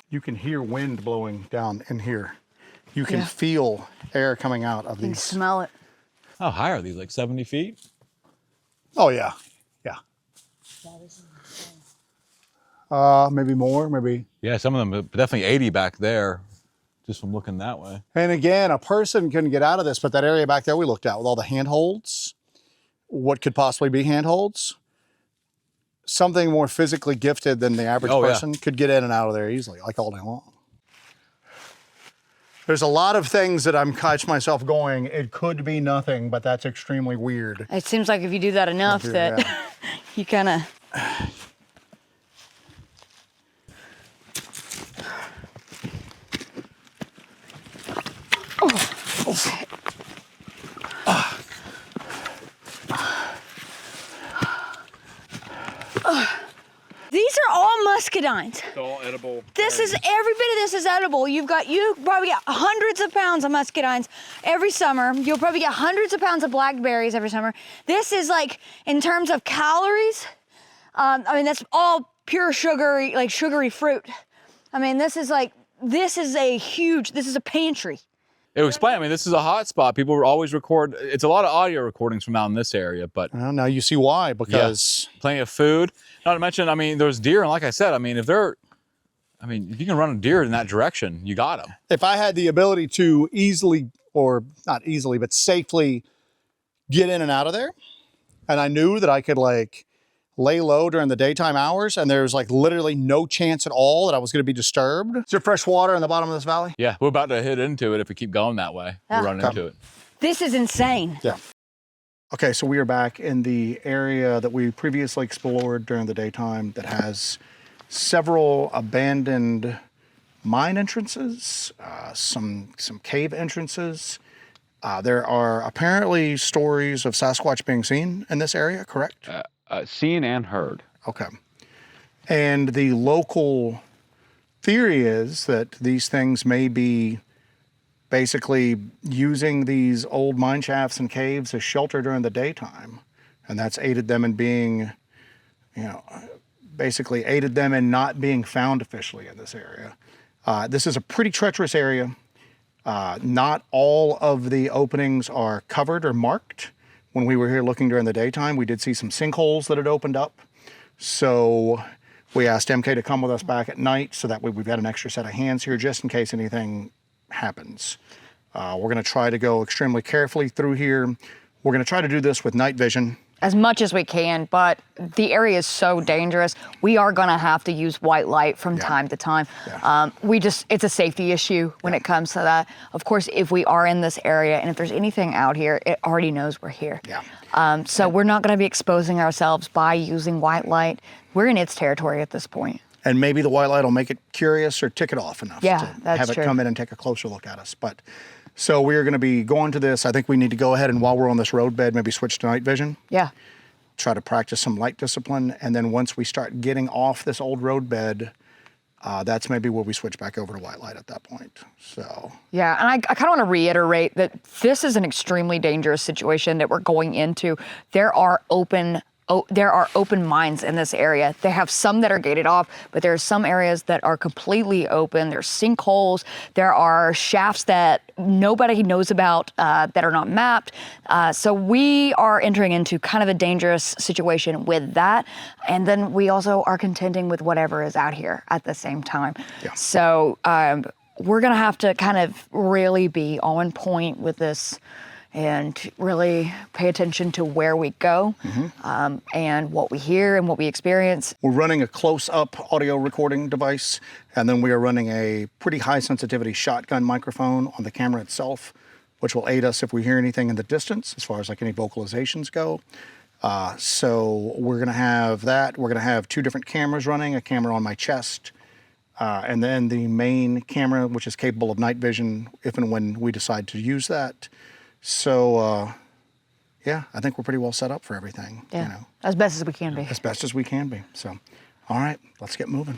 you can hear wind blowing down in here. You can feel air coming out of You can these. smell it. How high are these? Like 70 feet? Oh yeah, yeah. Maybe more, maybe. Yeah, some of them, definitely 80 back there, just from looking that way. And again, a person couldn't get out of this, but that area back there we looked at with all the handholds, what could possibly be handholds? Something more physically gifted than the average person could get in and out of there easily, like all day long. There's a lot of things that I'm catch myself going, it could be nothing, but that's extremely weird. It seems like if you do that enough that you kind of... Okay. These are all muscadines. It's all edible. This is, every bit of this is edible. You probably get hundreds of pounds of muscadines every summer. You'll probably get hundreds of pounds of blackberries every summer. This is like, in terms of calories, I mean, that's all pure sugary, like sugary fruit. I mean, this is a pantry. It would explain, I mean, this is a hot spot. People always record, it's a lot of audio recordings from out in this area, but. Well, now you see why, because. Yeah, plenty of food. Not to mention, I mean, there's deer, and like I said, I mean, if you can run a deer in that direction, you got them. If I had the ability to easily, or not easily, but safely get in and out of there, and I knew that I could like lay low during the daytime hours, and there's like literally no chance at all that I was going to be disturbed. Is there fresh water in the bottom of this valley? Yeah, we're about to hit into it if we keep going that way. We're running into it. This is insane. Yeah. Okay, so we are back in the area that we previously explored during the daytime that has several abandoned mine entrances, some cave entrances. There are apparently stories of Sasquatch being seen in this area, correct? Seen and heard. Okay. And the local theory is that these things may be basically using these old mine shafts and caves as shelter during the daytime. And that's aided them in being, basically aided them in not being found officially in this area. This is a pretty treacherous area. Not all of the openings are covered or marked. When we were here looking during the daytime, we did see some sinkholes that had opened up. So we asked MK to come with us back at night so that way we've got an extra set of hands here just in case anything happens. We're going to try to go extremely carefully through here. We're going to try to do this with night vision. As much as we can, but the area is so dangerous. We are gonna have to use white light from time to time. Yeah. It's a safety issue when it comes to that. Of course, if we are in this area and if there's anything out here, it already knows we're here. Yeah. So we're not gonna be exposing ourselves by using white light. We're in its territory at this point. And maybe the white light will make it curious or tick it off enough to that's have it true. come in and take a closer look at us. But so we're going to be going to this. I think we need to go ahead and while we're on this road bed, maybe switch to night vision. Yeah. Try to practice some light discipline. And then once we start getting off this old road bed, that's maybe where we switch back over to white light at that point. So. Yeah, and I kind of want to reiterate that this is an extremely dangerous situation that we're going into. There are open mines in this area. They have some that are gated off, but there are some areas that are completely open. There's sinkholes. There are shafts that nobody knows about that are not mapped. So we are entering into kind of a dangerous situation with that. And then we also are contending with whatever is out here at the same time. Yeah. So we're going to have to kind of really be on point with this and really pay attention to where we go and what we hear and what we experience. We're running a close-up audio recording device, and then we are running a pretty high-sensitivity shotgun microphone on the camera itself, which will aid us if we hear anything in the distance as far as like any vocalizations go. So we're going to have that. We're going to have 2 different cameras running, a camera on my chest, and then the main camera, which is capable of night vision if and when we decide to use that. So, yeah, I think we're pretty well set up for everything. Yeah, You know, as best as we can be. as best as we can be. So, all right, let's get moving.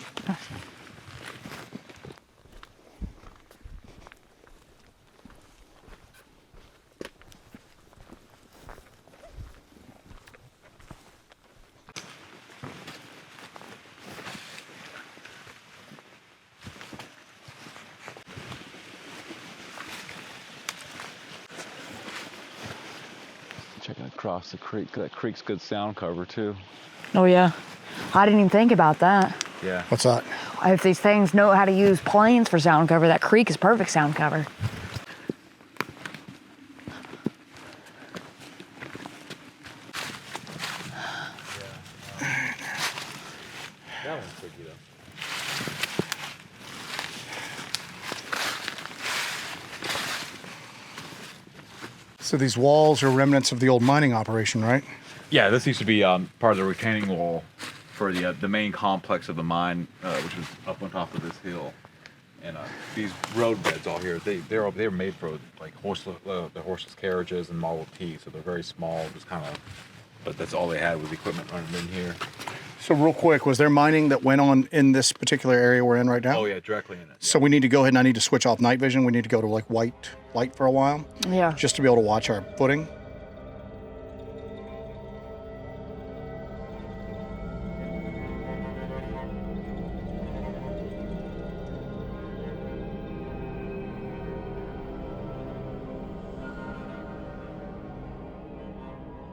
Checking across the creek. That creek's good sound cover too. Oh yeah, I didn't even think about that. Yeah. What's that? If these things know how to use planes for sound cover, that creek is perfect sound cover. That one's pretty good. So these walls are remnants of the old mining operation, right? Yeah, this used to be part of the retaining wall for the main complex of the mine, which was up on top of this hill. And these road beds all here, they're made for like the horseless carriages and Model T, so they're very small, just kind of. But that's all they had was equipment running in here. So real quick, was there mining that went on in this particular area we're in right now? Oh yeah, directly in it. So we need to go ahead and I need to switch off night vision. We need to go to like white light for a while, Yeah. just to be able to watch our footing.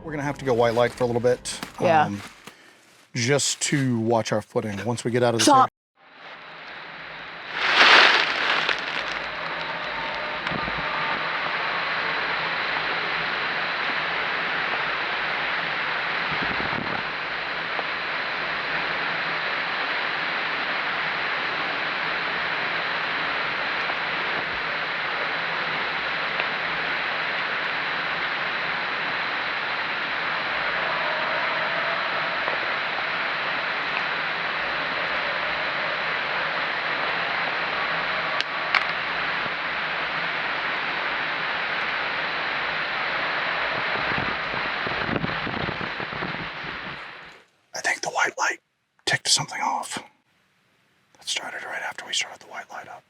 We're gonna have to go white light for a little bit. Yeah. Just to watch our footing. Once we get out of this Stop. area. I think the white light ticked something off. That started right after we started the white light up.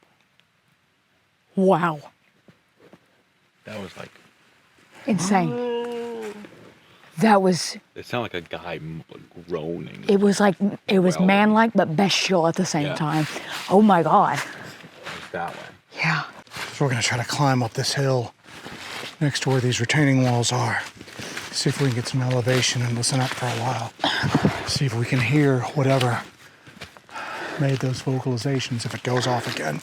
Wow. That was like, Insane. That was. it sounded like a guy groaning. It was like it was Well, man-like but bestial at the same yeah. time. Oh my God. It was that way. Yeah. So we're gonna try to climb up this hill next to where these retaining walls are. See if we can get some elevation and listen up for a while. See if we can hear whatever made those vocalizations if it goes off again.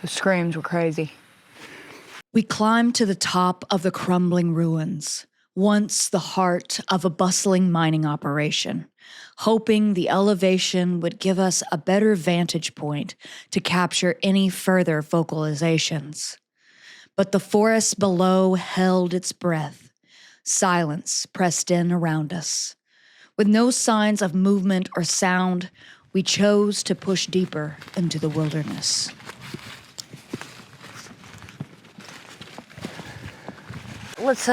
The screams were crazy. We climbed to the top of the crumbling ruins, once the heart of a bustling mining operation, hoping the elevation would give us a better vantage point to capture any further vocalizations. But the forest below held its breath. Silence pressed in around us. With no signs of movement or sound, we chose to push deeper into the wilderness. Let's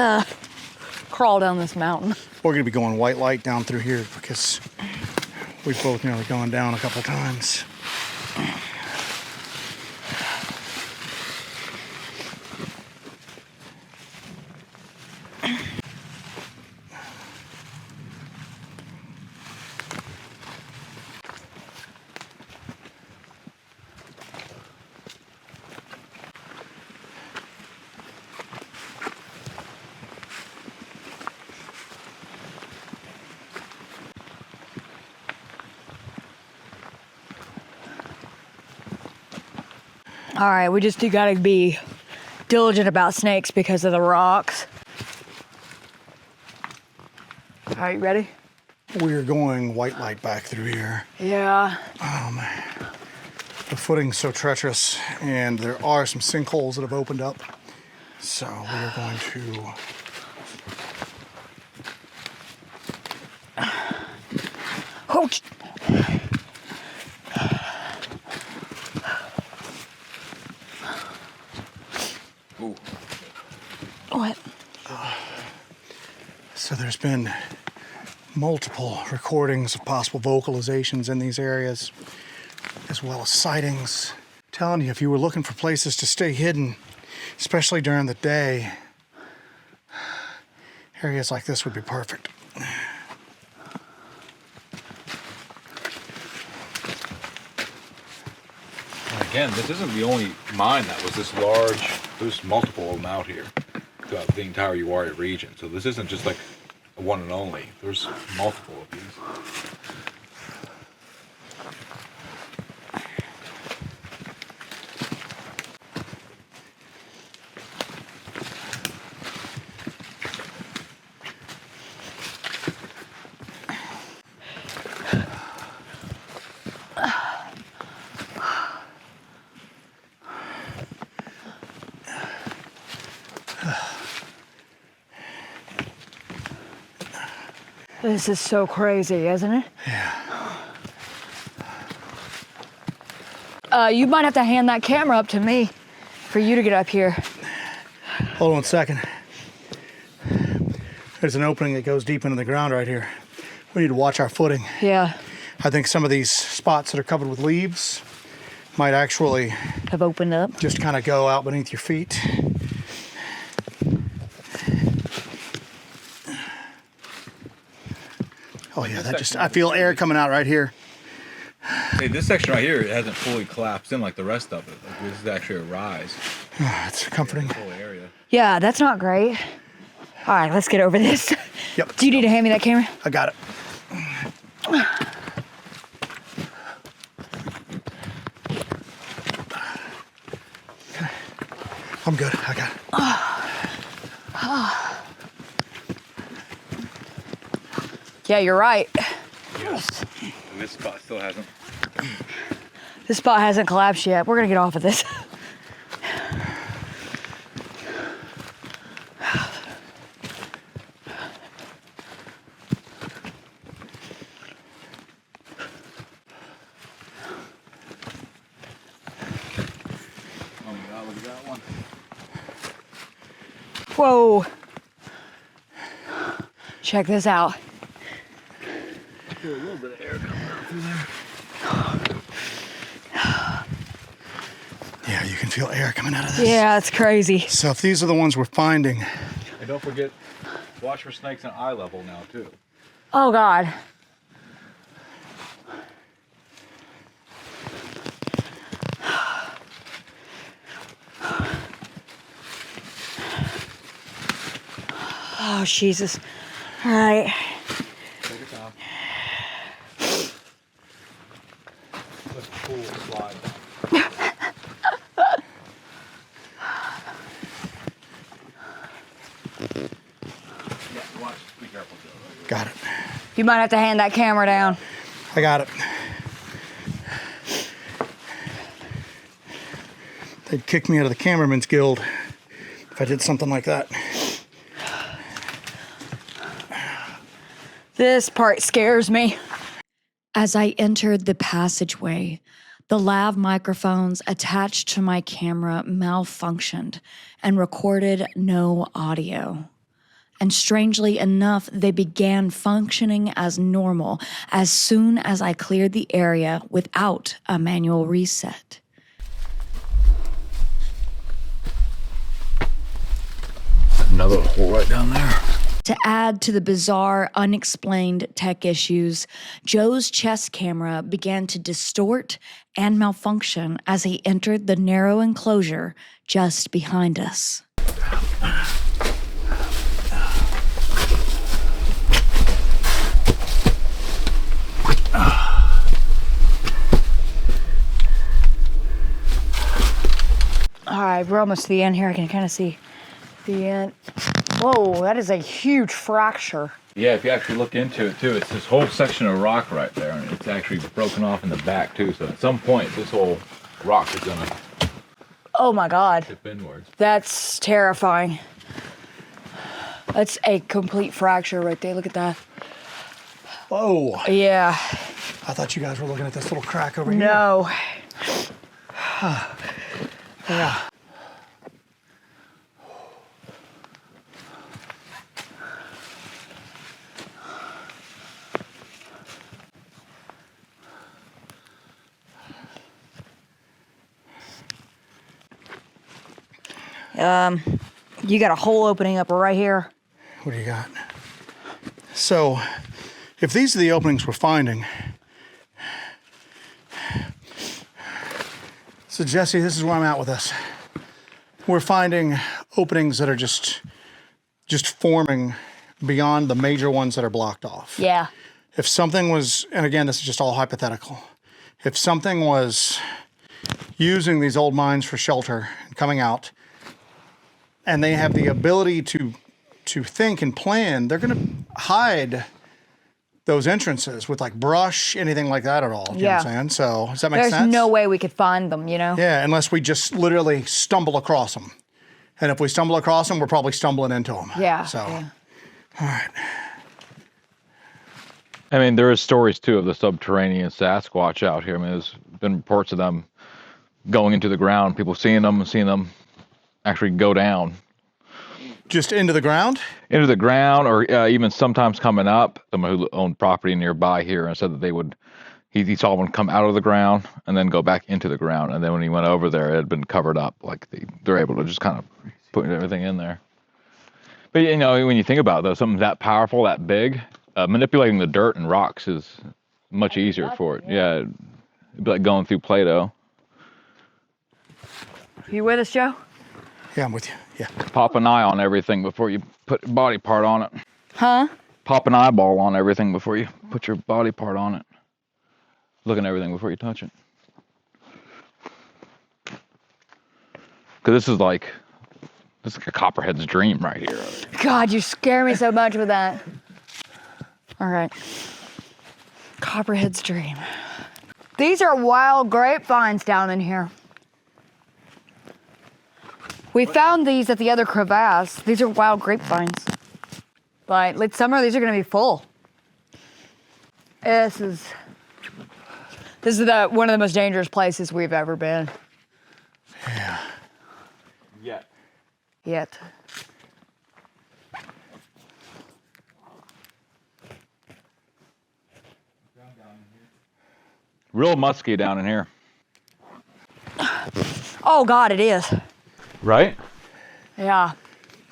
crawl down this mountain. We're gonna be going white light down through here because we've both nearly gone down a couple times. All right, we just gotta be diligent about snakes because of the rocks. All right, you ready? We're going white light back through here. Yeah. The footing's so treacherous, and there are some sinkholes that have opened up. So we are going to Oh. Ooh. What? So there's been multiple recordings of possible vocalizations in these areas, as well as sightings. I'm telling you, if you were looking for places to stay hidden, especially during the day, areas like this would be perfect. And again, this isn't the only mine that was this large. There's multiple of them out here throughout the entire Uwharrie region. So this isn't just like a one and only. There's multiple of these. This is so crazy, isn't it? Yeah. You might have to hand that camera up to me for you to get up here. Hold on a second. There's an opening that goes deep into the ground right here. We need to watch our footing. Yeah. I think some of these spots that are covered with leaves might actually Have opened up. just kind of go out beneath your feet. Oh yeah, that just, I feel air coming out right here. Hey, this section right here, it hasn't fully collapsed in like the rest of it. Like, this is actually a rise. It's comforting. The whole area. Yeah, that's not great. All right, let's get over this. Yep. Do you need to hand me that camera? I got it. Okay. I'm good. I got it. Yeah, you're right. Yes. And this spot still hasn't. This spot hasn't collapsed yet. We're gonna get off of this. Oh my God, look at that one. Whoa. Check this out. Feel a little bit of air coming out through there. Yeah, you can feel air coming out of this. Yeah, it's crazy. So if these are the ones we're finding, And don't forget, watch for snakes at eye level now too. Oh God. Oh, Jesus. All right. Take your time. Let's pull the slide down. Yeah, watch. Be careful, Joe. got it. You might have to hand that camera down. I got it. They'd kick me out of the Cameraman's Guild if I did something like that. This part scares me. As I entered the passageway, the lav microphones attached to my camera malfunctioned and recorded no audio. And strangely enough, they began functioning as normal as soon as I cleared the area without a manual reset. Another hole right down there. To add to the bizarre, unexplained tech issues, Joe's chest camera began to distort and malfunction as he entered the narrow enclosure just behind us. right, we're almost to the end here. I can kind of see the end. Whoa, that is a huge fracture. Yeah, if you actually look into it too, it's this whole section of rock right there, and it's actually broken off in the back too. So at some point, this whole rock is gonna Oh my God. tip inwards. That's terrifying. That's a complete fracture right there. Look at that. Whoa. Yeah. I thought you guys were looking at this little crack over here. No. Yeah. You got a hole opening up right here. What do you got? So, if these are the openings we're finding, so Jessi, this is where I'm at with this. We're finding openings that are just forming beyond the major ones that are blocked off. Yeah. If something was, and again, this is just all hypothetical, if something was using these old mines for shelter and coming out, and they have the ability to think and plan, they're going to hide those entrances with like brush, anything like that at all. You know what I'm saying? So does that make sense? There's no way we could find them, you know? Yeah, unless we just literally stumble across them. And if we stumble across them, we're probably stumbling into them. Yeah. So, yeah. all right. I mean, there is stories too of the subterranean Sasquatch out here. I mean, there's been reports of them going into the ground, people seeing them actually go down. Just into the ground? Into the ground, or even sometimes coming up. Someone who owned property nearby here and said that they would, he saw one come out of the ground and then go back into the ground. And then when he went over there, it had been covered up. Like they're able to just kind of put everything in there. But you know, when you think about it, though, something that powerful, that big, manipulating the dirt and rocks is much easier for it. Yeah, it'd be like going through Play-Doh. You with us, Joe? Yeah, I'm with you. Yeah. Pop an eye on everything before you put a body part on it. Huh? Pop an eyeball on everything before you put your body part on it. Look at everything before you touch it. Because this is like a copperhead's dream right here. God, you scare me so much with that. All right. Copperhead's dream. These are wild grapevines down in here. We found these at the other crevasse. These are wild grapevines. But late summer, these are gonna be full. This is one of the most dangerous places we've ever been. Yeah. Yet. Real musky down in here. Oh God, it is. Right? Yeah.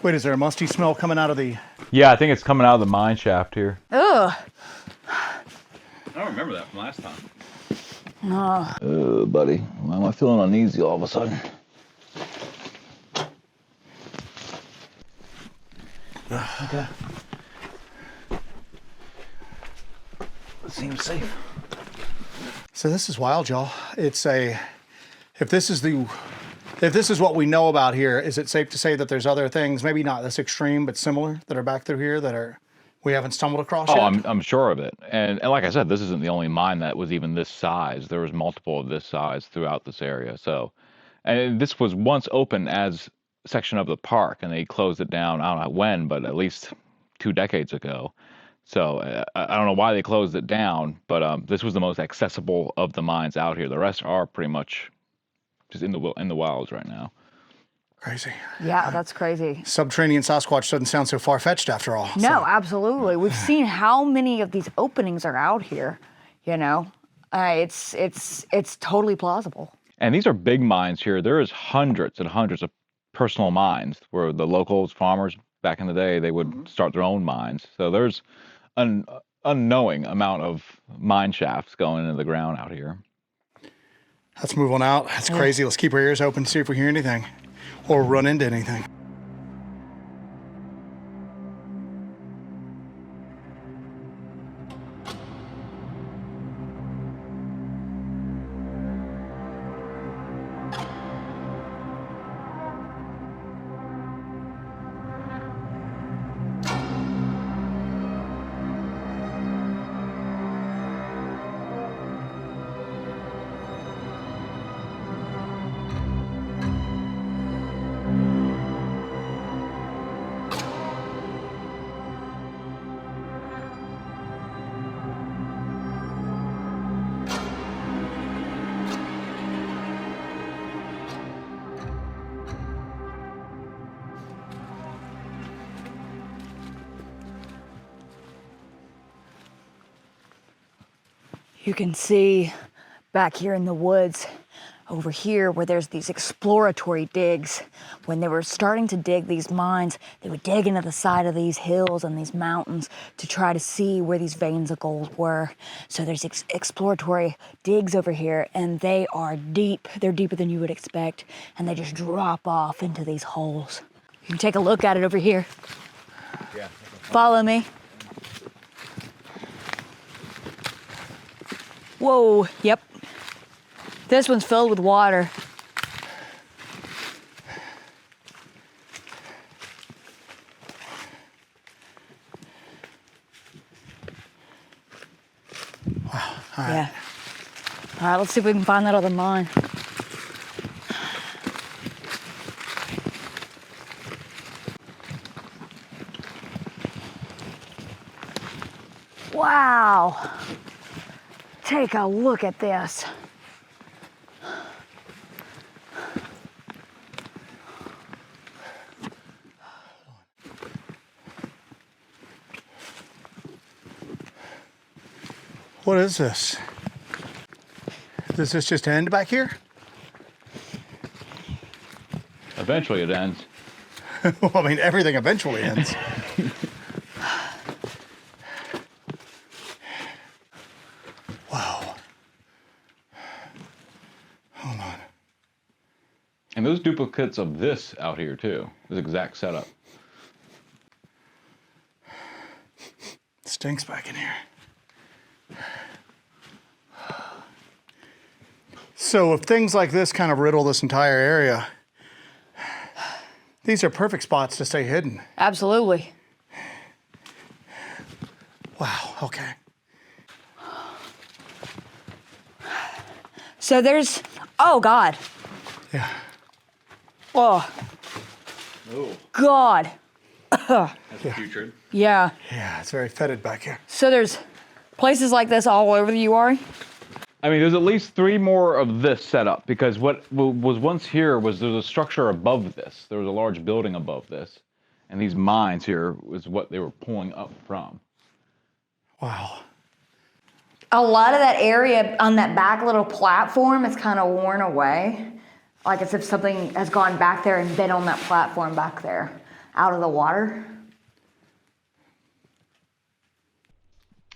Wait, is there a musty smell coming out of the... Yeah, I think it's coming out of the mine shaft here. Ugh. I don't remember that from last time. Oh, buddy. Why am I feeling uneasy all of a sudden? Okay. It seems safe. So this is wild, y'all. It's a... If this is what we know about here, is it safe to say that there's other things, maybe not this extreme, but similar, that are back through here that we haven't stumbled across yet? Oh, I'm sure of it. And like I said, this isn't the only mine that was even this size. There was multiple of this size throughout this area. So, and this was once open as a section of the park, and they closed it down, I don't know when, but at least 2 decades ago. So I don't know why they closed it down, but this was the most accessible of the mines out here. The rest are pretty much just in the wilds right now. Crazy. Yeah, that's crazy. Subterranean Sasquatch doesn't sound so far-fetched after all. No, So, absolutely. We've seen how many of these openings are out here. You know, it's totally plausible. And these are big mines here. There is hundreds and hundreds of personal mines where the locals, farmers back in the day, they would start their own mines. So there's an unknowing amount of mine shafts going into the ground out here. let's move on out. That's crazy. Let's keep our ears open, see if we hear anything or run into anything. You can see back here in the woods, over here where there's these exploratory digs. When they were starting to dig these mines, they would dig into the side of these hills and these mountains to try to see where these veins of gold were. So there's exploratory digs over here, and they are deep. They're deeper than you would expect, and they just drop off into these holes. You can take a look at it over here. Yeah. Follow me. Whoa, yep. This one's filled with water. Wow. All right. Yeah. All right, let's see if we can find that other mine. Wow. Take a look at this. What is this? Does this just end back here? Eventually it ends. Well, I mean, everything eventually ends. Wow. Hold on. And those duplicates of this out here too. This exact setup. Stinks back in here. So if things like this kind of riddle this entire area, these are perfect spots to stay hidden. Absolutely. Wow, okay. So there's, oh God. Yeah. Oh. Oh. God. That's putrid. Yeah. Yeah, it's very fetid back here. So there's places like this all over the Uwharrie? I mean, there's at least 3 more of this setup because what was once here was there's a structure above this. There was a large building above this. And these mines here was what they were pulling up from. Wow. A lot of that area on that back little platform is kind of worn away. Like as if something has gone back there and been on that platform back there, out of the water.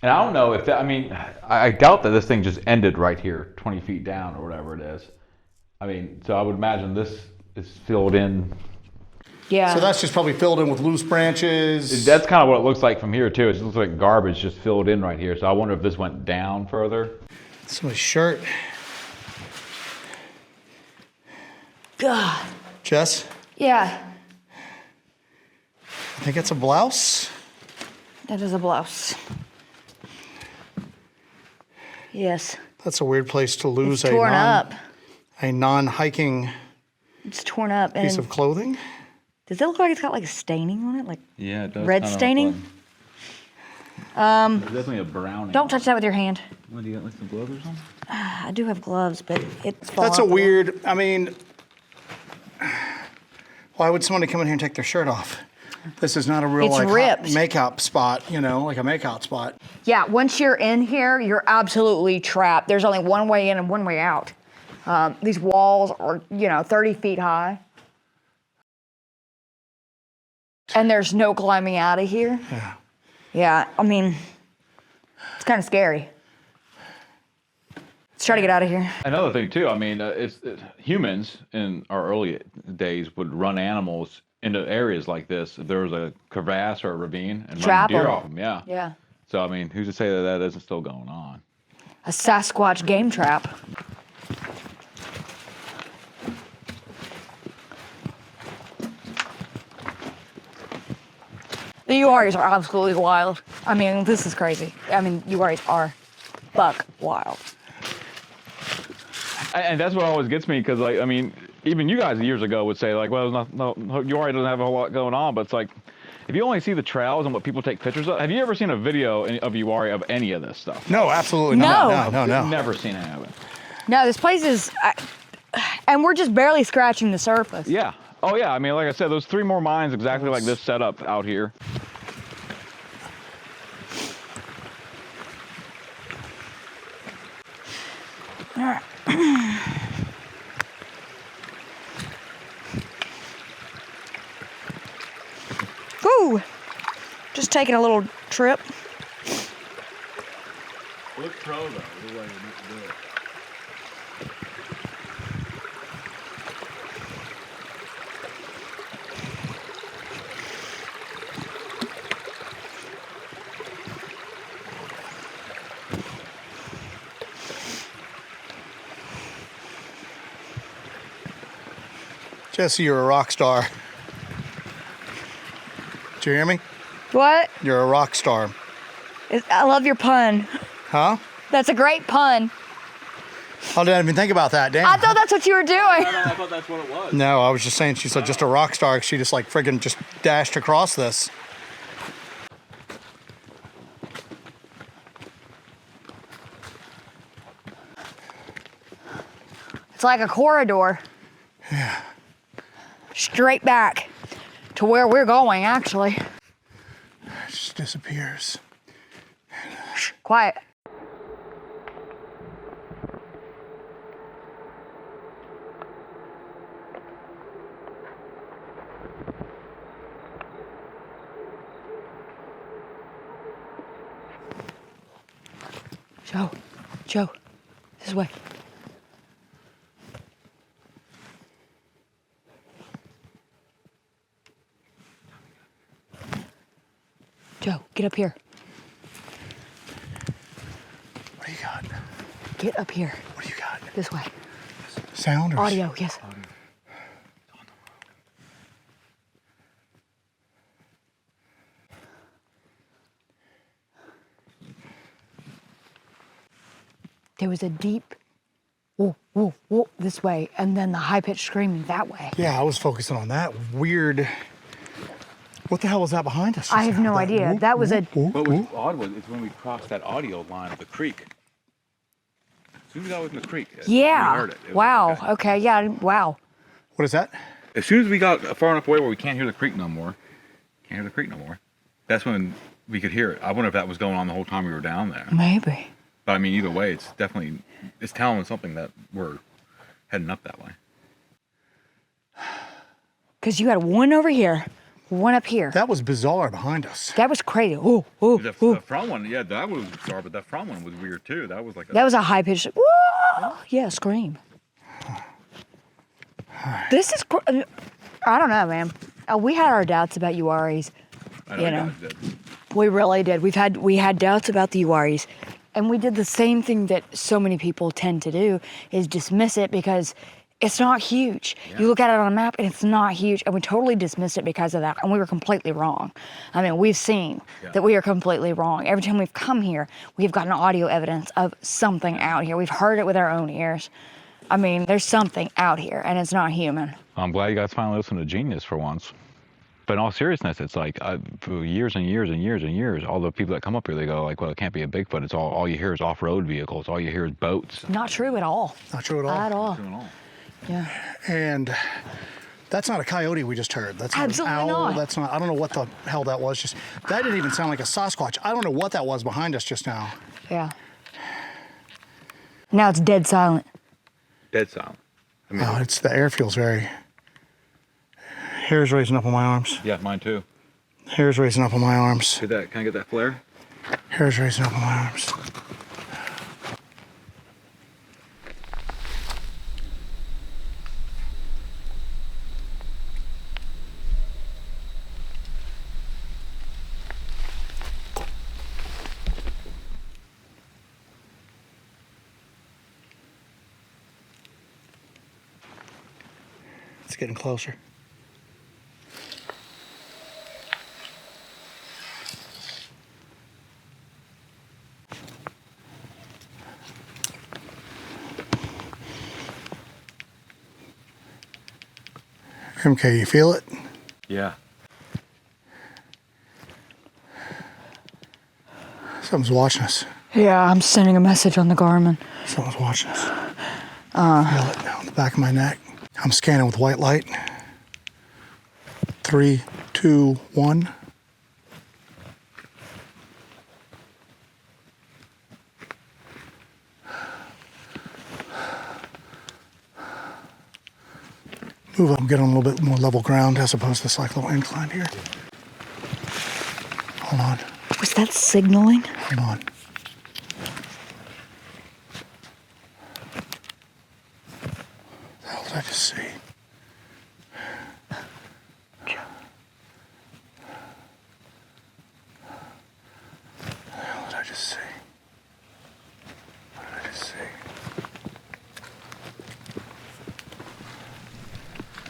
And I don't know if that, I mean, I doubt that this thing just ended right here, 20 feet down or whatever it is. I mean, so I would imagine this is filled in. Yeah. So that's just probably filled in with loose branches. That's kind of what it looks like from here too. It just looks like garbage just filled in right here. So I wonder if this went down further. Somebody's shirt. God. Jess, Yeah. I think it's a blouse. That is a blouse. Yes. That's a weird place to lose It's torn up. a non-hiking It's torn up. piece And of clothing. does it look like it's got like a staining on it? Like Yeah, it does. red staining? There's definitely a browning. Don't touch that with your hand. What do you got, like some gloves or something? I do have gloves, but it's That's a weird, I mean, why would somebody come in here and take their shirt off? This is not a real It's like ripped. make-out spot, you know, like a make-out spot. Yeah, once you're in here, you're absolutely trapped. There's only one way in and one way out. These walls are, 30 feet high. And there's no climbing out of here. Yeah. Yeah, I mean, it's kind of scary. Let's try to get out of here. Another thing too, I mean, humans in our early days would run animals into areas like this if there was a crevasse or a ravine and Trap run deer 'em. off them. Yeah. Yeah. So I mean, who's to say that that isn't still going on? A Sasquatch game trap. The Uwharries are absolutely wild. I mean, this is crazy. I mean, Uwharries are buck wild. And that's what always gets me because, like, I mean, even you guys years ago would say, like, well, Uwharrie doesn't have a whole lot going on, but it's like, if you only see the trails and what people take pictures of, have you ever seen a video of Uwharrie of any of this stuff? No, absolutely not. No. No. Never seen any of it. No, this place is, and we're just barely scratching the surface. Yeah. Oh, yeah. I mean, like I said, those 3 more mines exactly like this setup out here. Ooh, just taking a little trip. Look pro though, the way you need to do it. Jessi, you're a rock star. Did you hear me? What? You're a rock star. I love your pun. Huh? That's a great pun. I didn't even think about that. Damn. I thought that's what you were doing. I thought that's what it was. No, I was just saying she's just a rock star. She just like friggin' just dashed across this. It's like a corridor. Yeah. Straight back to where we're going, actually. It just disappears. Shh, quiet. Joe, this way. Joe, get up here. What do you got? Get up here. What do you got? This way. Sound or Audio, yes. Audio. There was a deep whoa, whoa, whoa this way, and then the high-pitched screaming that way. Yeah, I was focusing on that weird. What the hell was that behind us? I have no That idea. whoop, That was a. whoop, What was whoop. odd was when we crossed that audio line of the creek. As soon as we got within the creek, Yeah. we heard it. It was Wow. okay. Okay. Yeah. Wow. What is that? As soon as we got far enough away where we can't hear the creek no more, that's when we could hear it. I wonder if that was going on the whole time we were down there. Maybe. But I mean, either way, it's telling us something that we're heading up that way. Because you had one over here, one up here. That was bizarre behind us. That was crazy. Ooh, ooh, The ooh. front one, yeah, that was bizarre, but that front one was weird too. That was like That was a high-pitched. Whoa! Yeah, scream. This is. I don't know, man. We had our doubts about Uwharries. I you know. guys did. We really did. We had doubts about the Uwharries, and we did the same thing that so many people tend to do: is dismiss it because it's not huge. Yeah. You look at it on a map, and it's not huge, and we totally dismissed it because of that, and we were completely wrong. I mean, we've seen that we are completely wrong. Every time we've come here, we've gotten audio evidence of something out here. We've heard it with our own ears. I mean, there's something out here, and it's not human. I'm glad you guys finally listened to Genius for once. But in all seriousness, it's like for years and years and years and years, all the people that come up here, they go like, well, it can't be a Bigfoot. It's all you hear is off-road vehicles. All you hear is boats. Not true at all. Not true at all. At all. Doing all. Yeah. And that's not a coyote we just heard. That's not Absolutely an owl. not. That's not. I don't know what the hell that was. Just that didn't even sound like a Sasquatch. I don't know what that was behind us just now. Yeah. Now it's dead silent. Dead silent. I mean, Oh, it's the air feels very. Hair's raising up on my arms. yeah, mine too. Hair's raising up on my arms. Can I get that flare? Hair's raising up on my arms. It's getting closer. MK, you feel it? Yeah. Something's watching us. Yeah, I'm sending a message on the Garmin. Someone's watching us. I feel it down the back of my neck. I'm scanning with white light. 3, 2, 1. move up and get on a little bit more level ground as opposed to this like little incline here. Hold on. Was that signaling? Hold on. What the hell did I just see?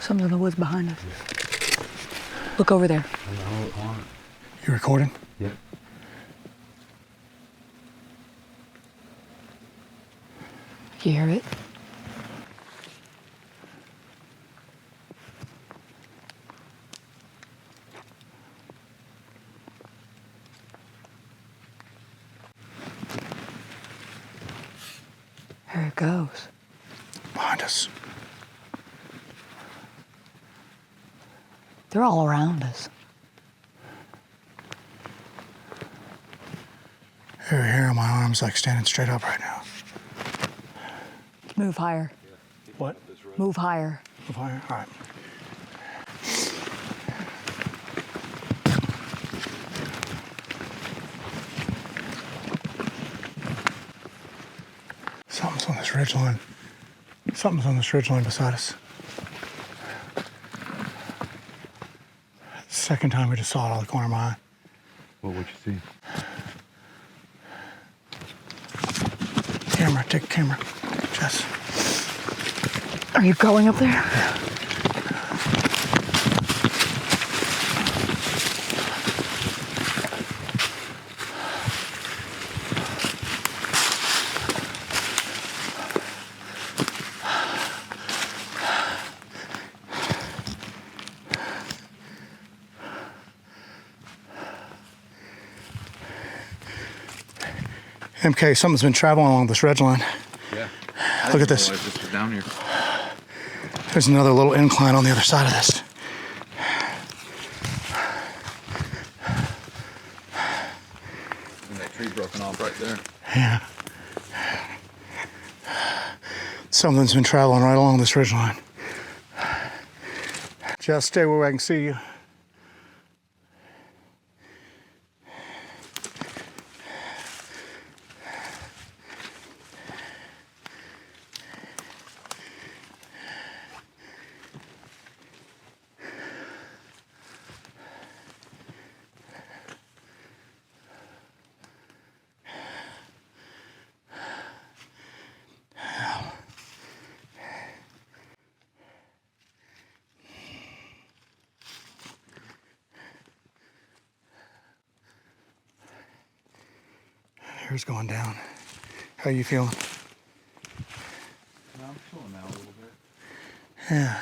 Something in the woods behind us. Look over there. You recording? Yeah. You hear it? There it goes. Behind us. They're all around us. Every hair on my arm's like standing straight up right now. Move higher. What? Move higher. Move higher? All right. Something's on this ridgeline. Something's on this ridgeline beside us. Second time we just saw it out of the corner of my eye. What would you see? Camera, take a camera. Jess. Are you going up there? Yeah. MK, something's been traveling along this ridgeline. Yeah. Look at this. This was down here. There's another little incline on the other side of this. And that tree broken off right there. Yeah. Something's been traveling right along this ridgeline. Just stay where I can see you. Hair's going down. How you feeling? No, I'm chilling now a little bit. Yeah.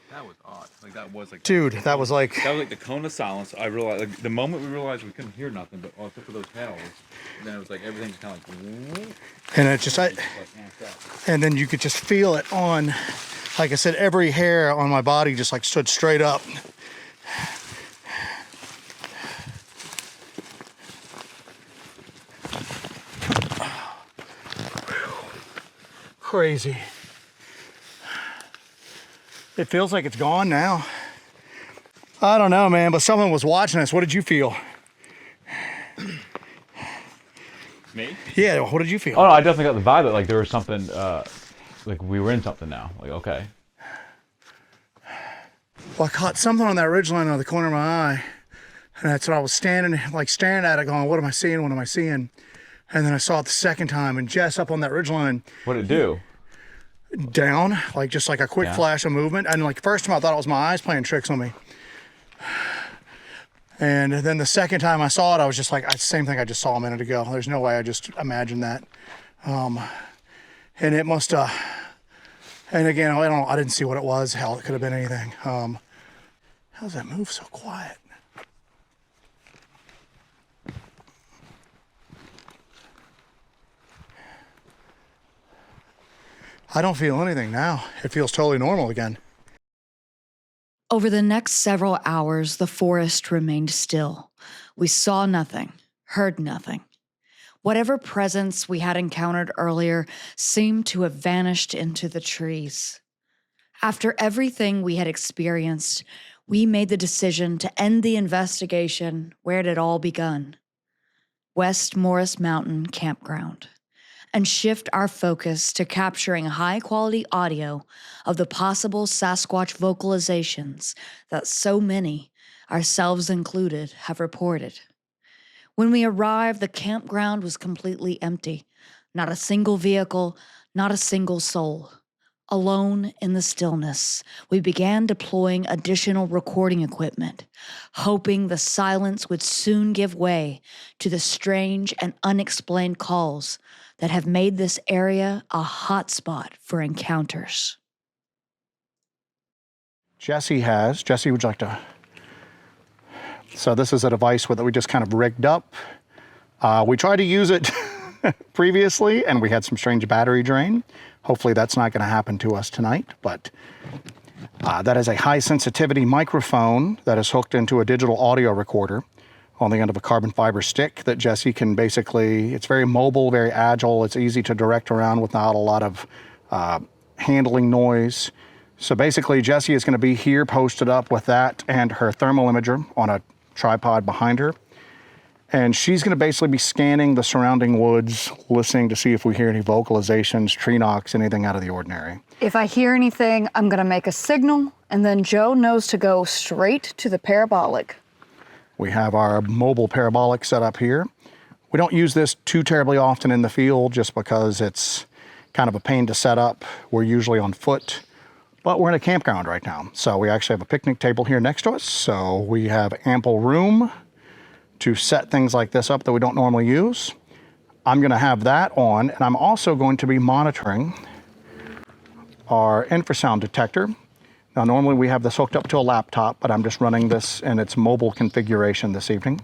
That was odd. Like that was like. Dude, that was like the cone of silence. I realized like the moment we realized we couldn't hear nothing, but except for those howls, then it was like everything's kind of like. and it just and then you could just feel it on, like I said, every hair on my body just like stood straight up. Crazy. It feels like it's gone now. I don't know, man, but someone was watching us. What did you feel? Me? Yeah, what did you feel? Oh, no, I definitely got the vibe that like there was something, like we were in something now. Like, okay. Well, I caught something on that ridgeline out of the corner of my eye. And that's what I was staring at it going, what am I seeing? What am I seeing? And then I saw it the second time, and Jess up on that ridgeline. What did it do? Down, like just like a quick flash of movement. And like first time I thought it was my eyes playing tricks on me. And then the second time I saw it, I was just like, same thing I just saw a minute ago. There's no way I just imagined that. And it must, and again, I didn't see what it was. Hell, it could have been anything. How does that move so quiet? I don't feel anything now. It feels totally normal again. Over the next several hours, the forest remained still. We saw nothing, heard nothing. Whatever presence we had encountered earlier seemed to have vanished into the trees. After everything we had experienced, we made the decision to end the investigation where it had all begun, West Morris Mountain Campground, and shift our focus to capturing high-quality audio of the possible Sasquatch vocalizations that so many, ourselves included, have reported. When we arrived, the campground was completely empty. Not a single vehicle, not a single soul. Alone in the stillness, we began deploying additional recording equipment, hoping the silence would soon give way to the strange and unexplained calls that have made this area a hotspot for encounters. Jessi, would you like to? So this is a device that we just kind of rigged up. We tried to use it previously, and we had some strange battery drain. Hopefully that's not going to happen to us tonight, but that is a high sensitivity microphone that is hooked into a digital audio recorder on the end of a carbon fiber stick that Jessi can basically, it's very mobile, very agile. It's easy to direct around without a lot of handling noise. So basically Jessi is going to be here posted up with that and her thermal imager on a tripod behind her. And she's going to basically be scanning the surrounding woods, listening to see if we hear any vocalizations, tree knocks, anything out of the ordinary. If I hear anything, I'm gonna make a signal, and then Joe knows to go straight to the parabolic. We have our mobile parabolic set up here. We don't use this too terribly often in the field just because it's kind of a pain to set up. We're usually on foot, but we're in a campground right now. So we actually have a picnic table here next to us. So we have ample room to set things like this up that we don't normally use. I'm gonna have that on, and I'm also going to be monitoring our infrasound detector. Now, normally we have this hooked up to a laptop, but I'm just running this in its mobile configuration this evening.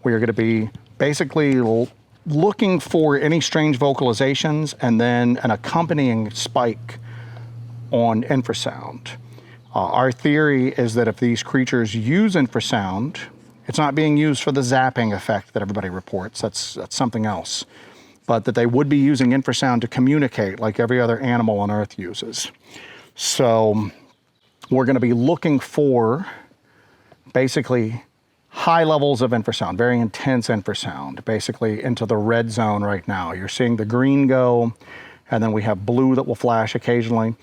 We are gonna be basically looking for any strange vocalizations and then an accompanying spike on infrasound. Our theory is that if these creatures use infrasound, it's not being used for the zapping effect that everybody reports. That's something else. But that they would be using infrasound to communicate like every other animal on Earth uses. So we're going to be looking for basically high levels of infrasound, very intense infrasound, basically into the red zone right now. You're seeing the green go, and then we have blue that will flash occasionally.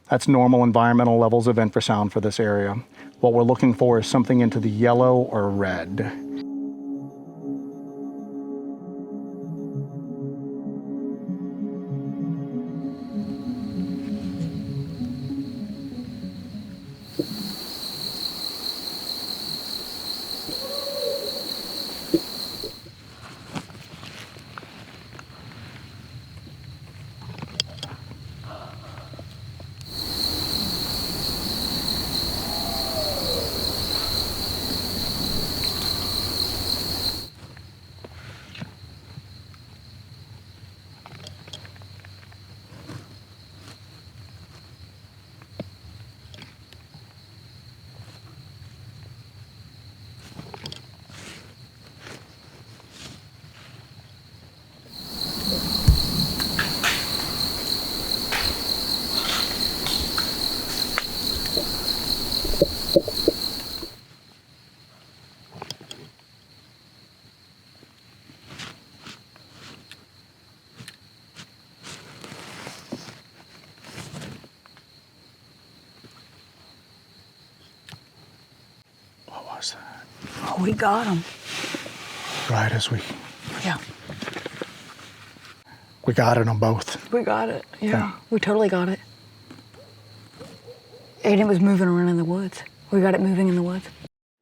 That's normal environmental levels of infrasound for this area. What we're looking for is something into the yellow or red. Oh, we got him. Right as we Yeah, got it on both. we got it. Yeah, we totally got it. And it was moving around in the woods. We got it moving in the woods.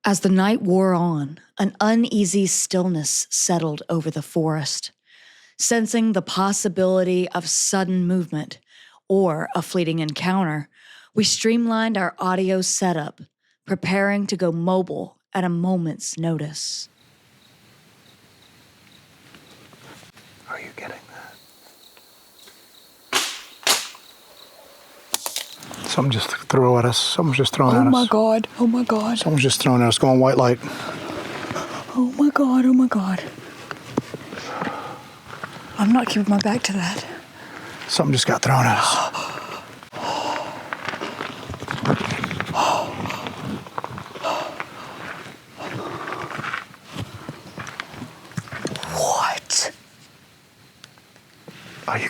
As the night wore on, an uneasy stillness settled over the forest. Sensing the possibility of sudden movement or a fleeting encounter, we streamlined our audio setup, preparing to go mobile at a moment's notice. Are you getting that? Something just threw at us. Someone's just throwing at us. Oh my God, oh my God. Someone's just throwing at us, going white light. Oh my God, oh my God. I'm not keeping my back to that. Something just got thrown at us.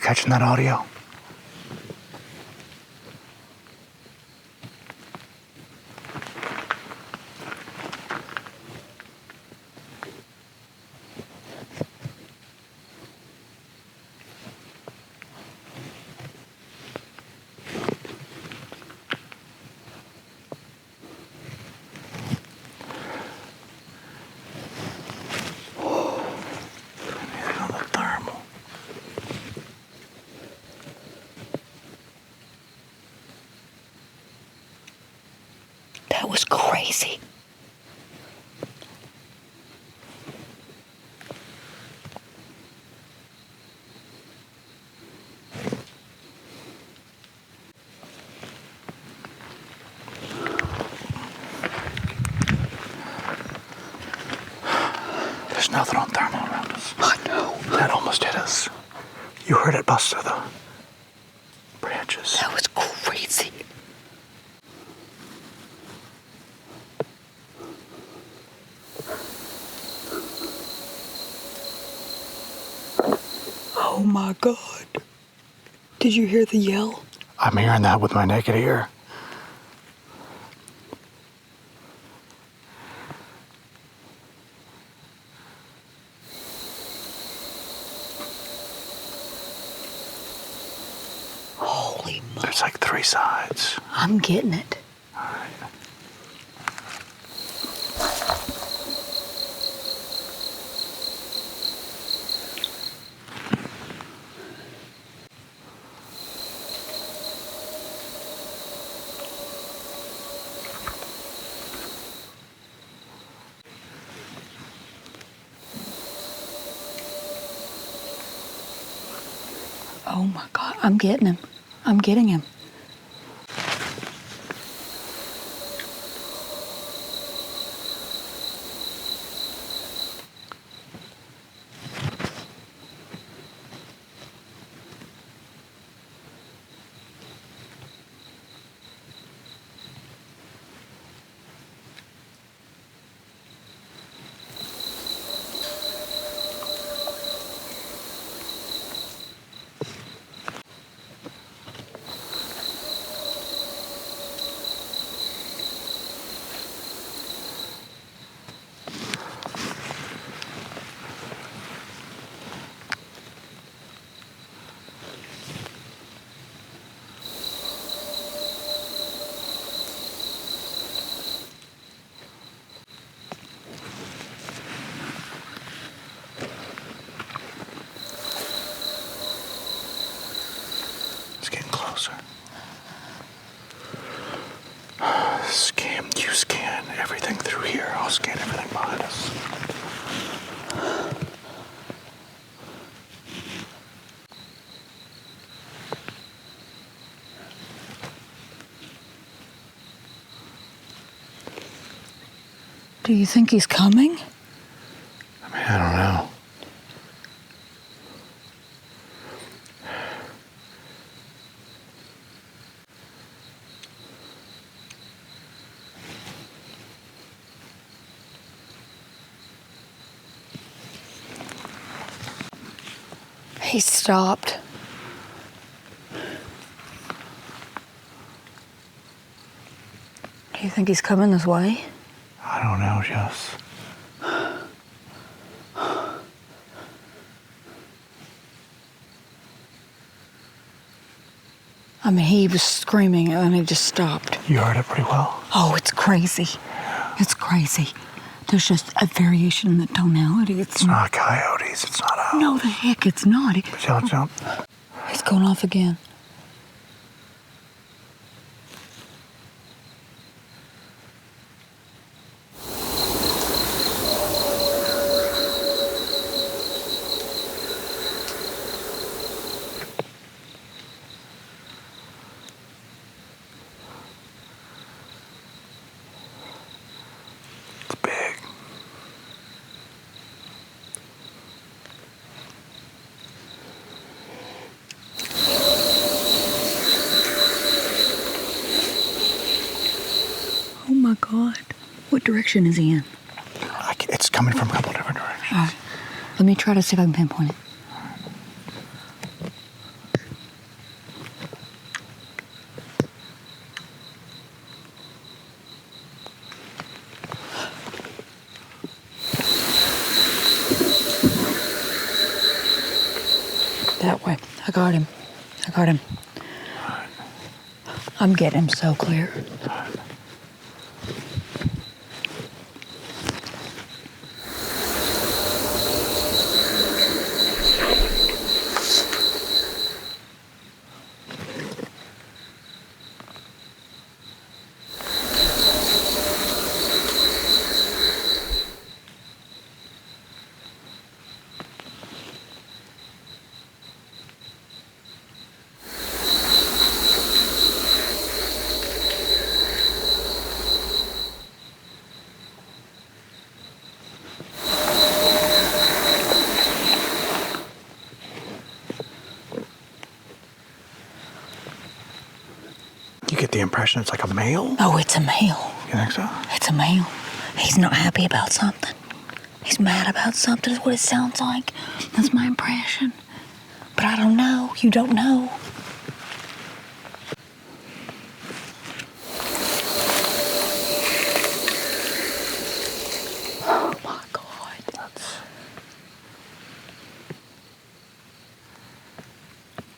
catching that audio? That was crazy. There's nothing on thermal around us. I know. That almost hit us. You heard it bust through the branches. That was crazy. Oh my God. Did you hear the yell? I'm hearing that with my naked ear. Holy moly. There's like 3 sides. I'm getting it. All right. Oh my God. I'm getting him. I'm getting him. It's getting closer. You scan everything through here. I'll scan everything behind us. Do you think he's coming? I mean, I don't know. He stopped. Do you think he's coming this way? I don't know, Jess. I mean, he was screaming and then he just stopped. You heard it pretty well. Oh, it's crazy. It's crazy. There's just a variation in the tonality. It's not coyotes. It's not owls. No, the heck, it's not. Jump. It's going off again. It's big. Oh my God. What direction is he in? It's coming from a couple different directions. All right. Let me try to see if I can pinpoint it. I got him. I'm getting him so clear. You get the impression it's like a male? Oh, it's a male. You think so? It's a male. He's not happy about something. He's mad about something is what it sounds like. That's my impression. But I don't know. You don't know. Oh my God. That's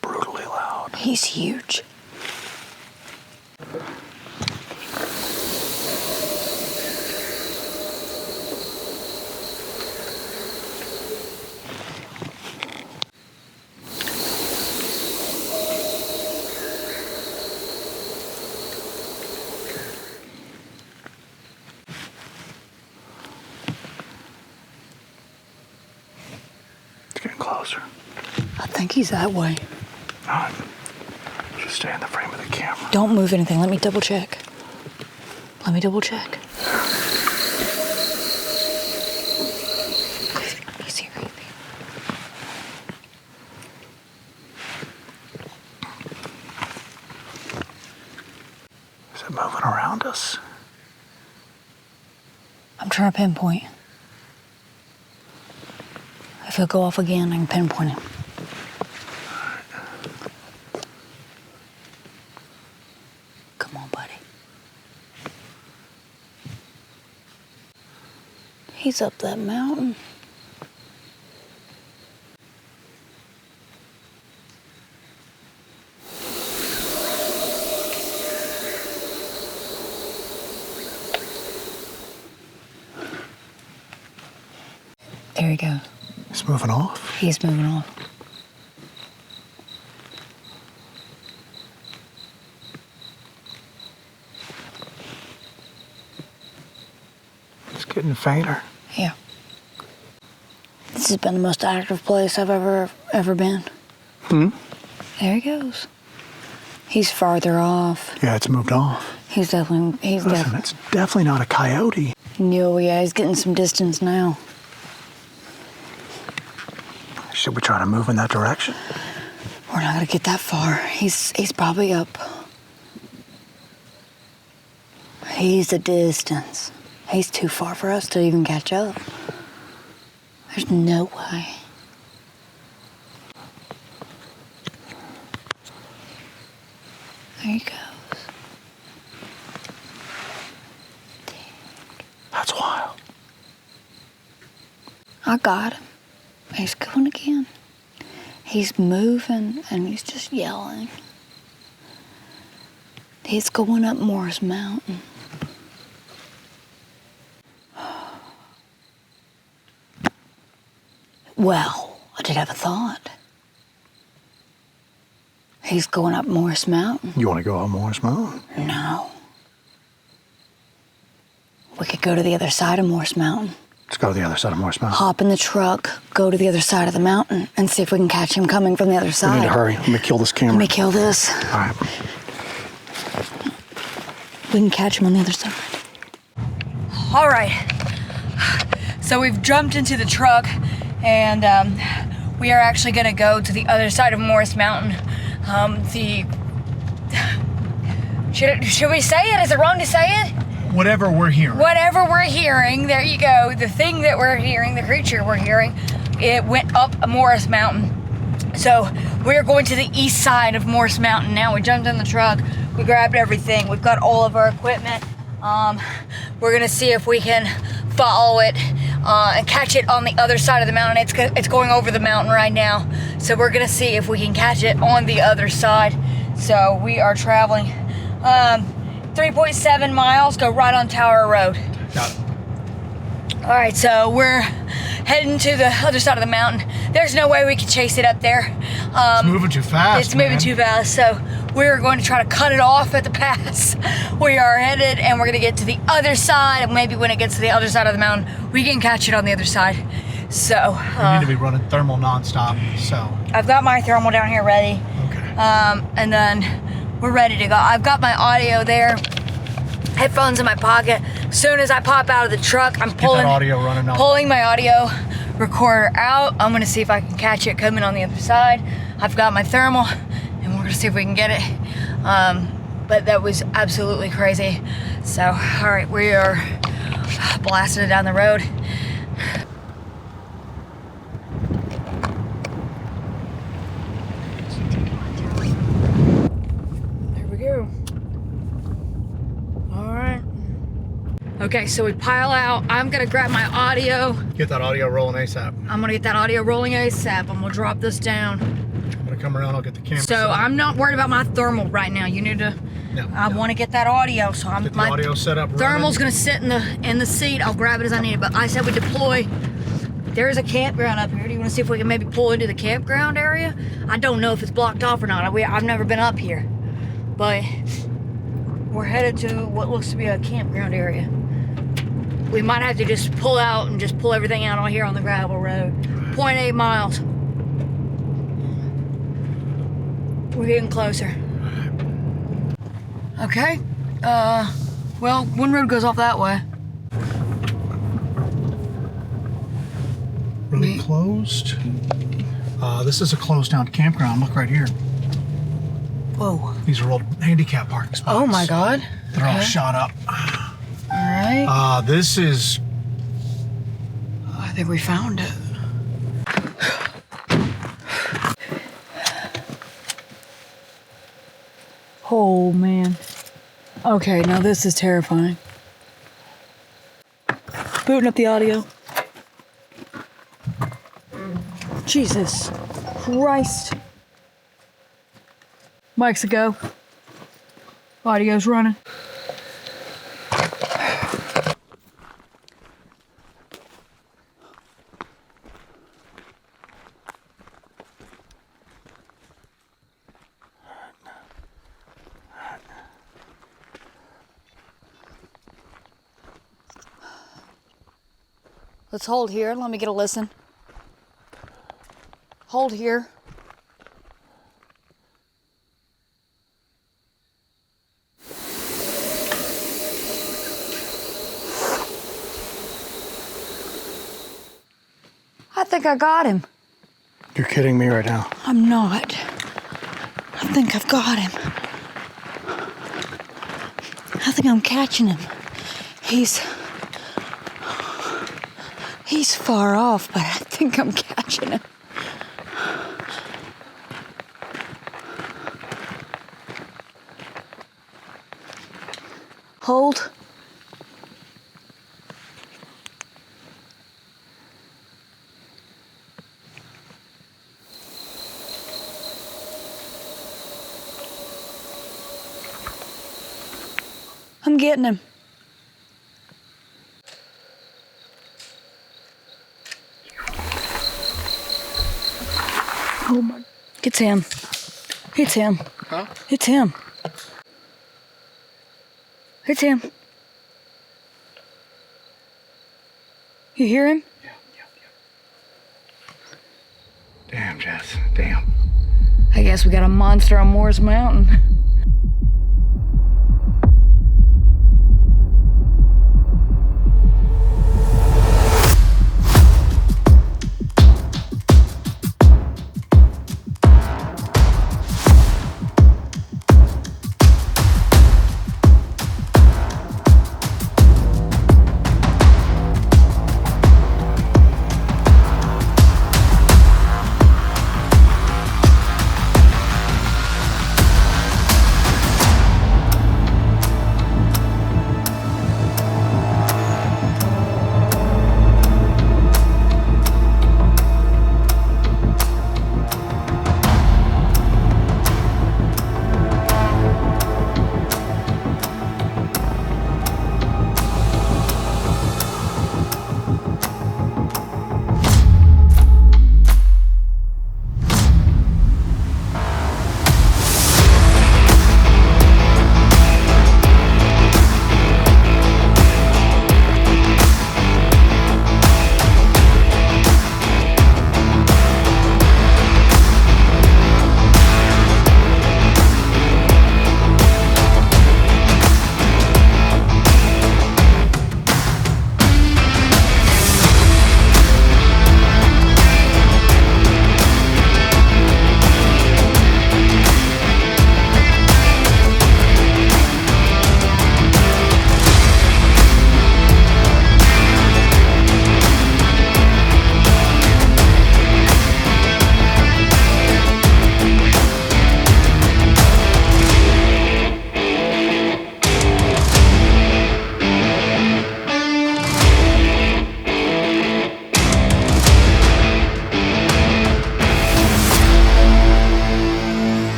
brutally loud. He's huge. It's getting closer. I think he's that way. No, just stay in the frame of the camera. Don't move anything. Let me double check. Let me double check. He's here. Is it moving around us? I'm trying to pinpoint. If he'll go off again, I can pinpoint him. Come on, buddy. He's up that mountain. There he goes. It's moving off. He's moving off. It's getting fainter. Yeah. This has been the most active place I've ever been. Hmm? There he goes. He's farther off. Yeah, it's moved off. Listen, It's definitely not a coyote. No, yeah, he's getting some distance now. Should we try to move in that direction? We're not gonna get that far. He's probably up. He's a distance. He's too far for us to even catch up. There's no way. There he goes. That's wild. I got him. He's going again. He's moving and he's just yelling. He's going up Morris Mountain. Well, I did have a thought. He's going up Morris Mountain. You want to go up Morris Mountain? No. We could go to the other side of Morris Mountain. Let's go to the other side of Morris Mountain. Hop in the truck, go to the other side of the mountain, and see if we can catch him coming from the other side. We need to hurry. Let me kill this camera. Let me kill this. All right. We can catch him on the other side. All right. So we've jumped into the truck, and we are actually gonna go to the other side of Morris Mountain. Should we say it? Is it wrong to say it? Whatever we're hearing. Whatever we're hearing, there you go. The thing that we're hearing, the creature we're hearing, it went up Morris Mountain. So we're going to the east side of Morris Mountain now. We jumped in the truck, we grabbed everything. We've got all of our equipment. We're gonna see if we can follow it and catch it on the other side of the mountain. It's going over the mountain right now, so we're gonna see if we can catch it on the other side. So we are traveling 3.7 miles, go right on Tower Road. Got it. All right, so we're heading to the other side of the mountain. There's no way we can chase it up there. It's moving too fast. It's moving too fast, so we're going to try to cut it off at the pass. We are headed, and we're gonna get to the other side, and maybe when it gets to the other side of the mountain, we can catch it on the other side. So We need to be running thermal nonstop. So I've got my thermal down here ready. okay. And then we're ready to go. I've got my audio there, headphones in my pocket. As soon as I pop out of the truck, I'm Get that audio running up. pulling my audio recorder out. I'm gonna see if I can catch it coming on the other side. I've got my thermal, and we're gonna see if we can get it. But that was absolutely crazy. So, all right, we are blasting it down the road. There we go. All right. Okay, so we pile out. I'm gonna grab my audio. Get that audio rolling ASAP. I'm gonna get that audio rolling ASAP. I'm gonna drop this down. I'm gonna come around. I'll get the camera. set So up. I'm not worried about my thermal right now. You need to. No, I want to get that audio, so I'm Get the my audio set up. thermal's running. gonna sit in the seat. I'll grab it as I need it. But I said we deploy. There is a campground up here. Do you want to see if we can maybe pull into the campground area? I don't know if it's blocked off or not. I've never been up here, but we're headed to what looks to be a campground area. We might have to just pull out and just pull everything out on here on the gravel road. 0.8 miles. We're getting closer. Okay. Well, one road goes off that way. Really closed. This is a closed down campground. Look right here. Whoa. These are old handicap parking spots. Oh my God. They're all Okay. shot up. All right. This is. I think we found it. Oh man. Okay, now this is terrifying. Booting up the audio. Jesus Christ. Mic's a go. Audio's running. Let's hold here. Let me get a listen. Hold here. I think I got him. You're kidding me right now. I'm not. I think I've got him. I think I'm catching him. He's far off, but I think I'm catching him. Hold. I'm getting him. Oh my, it's him. It's him. Huh? It's him. It's him. You hear him? Yeah. Damn, Jess. Damn. I guess we got a monster on Moore's Mountain.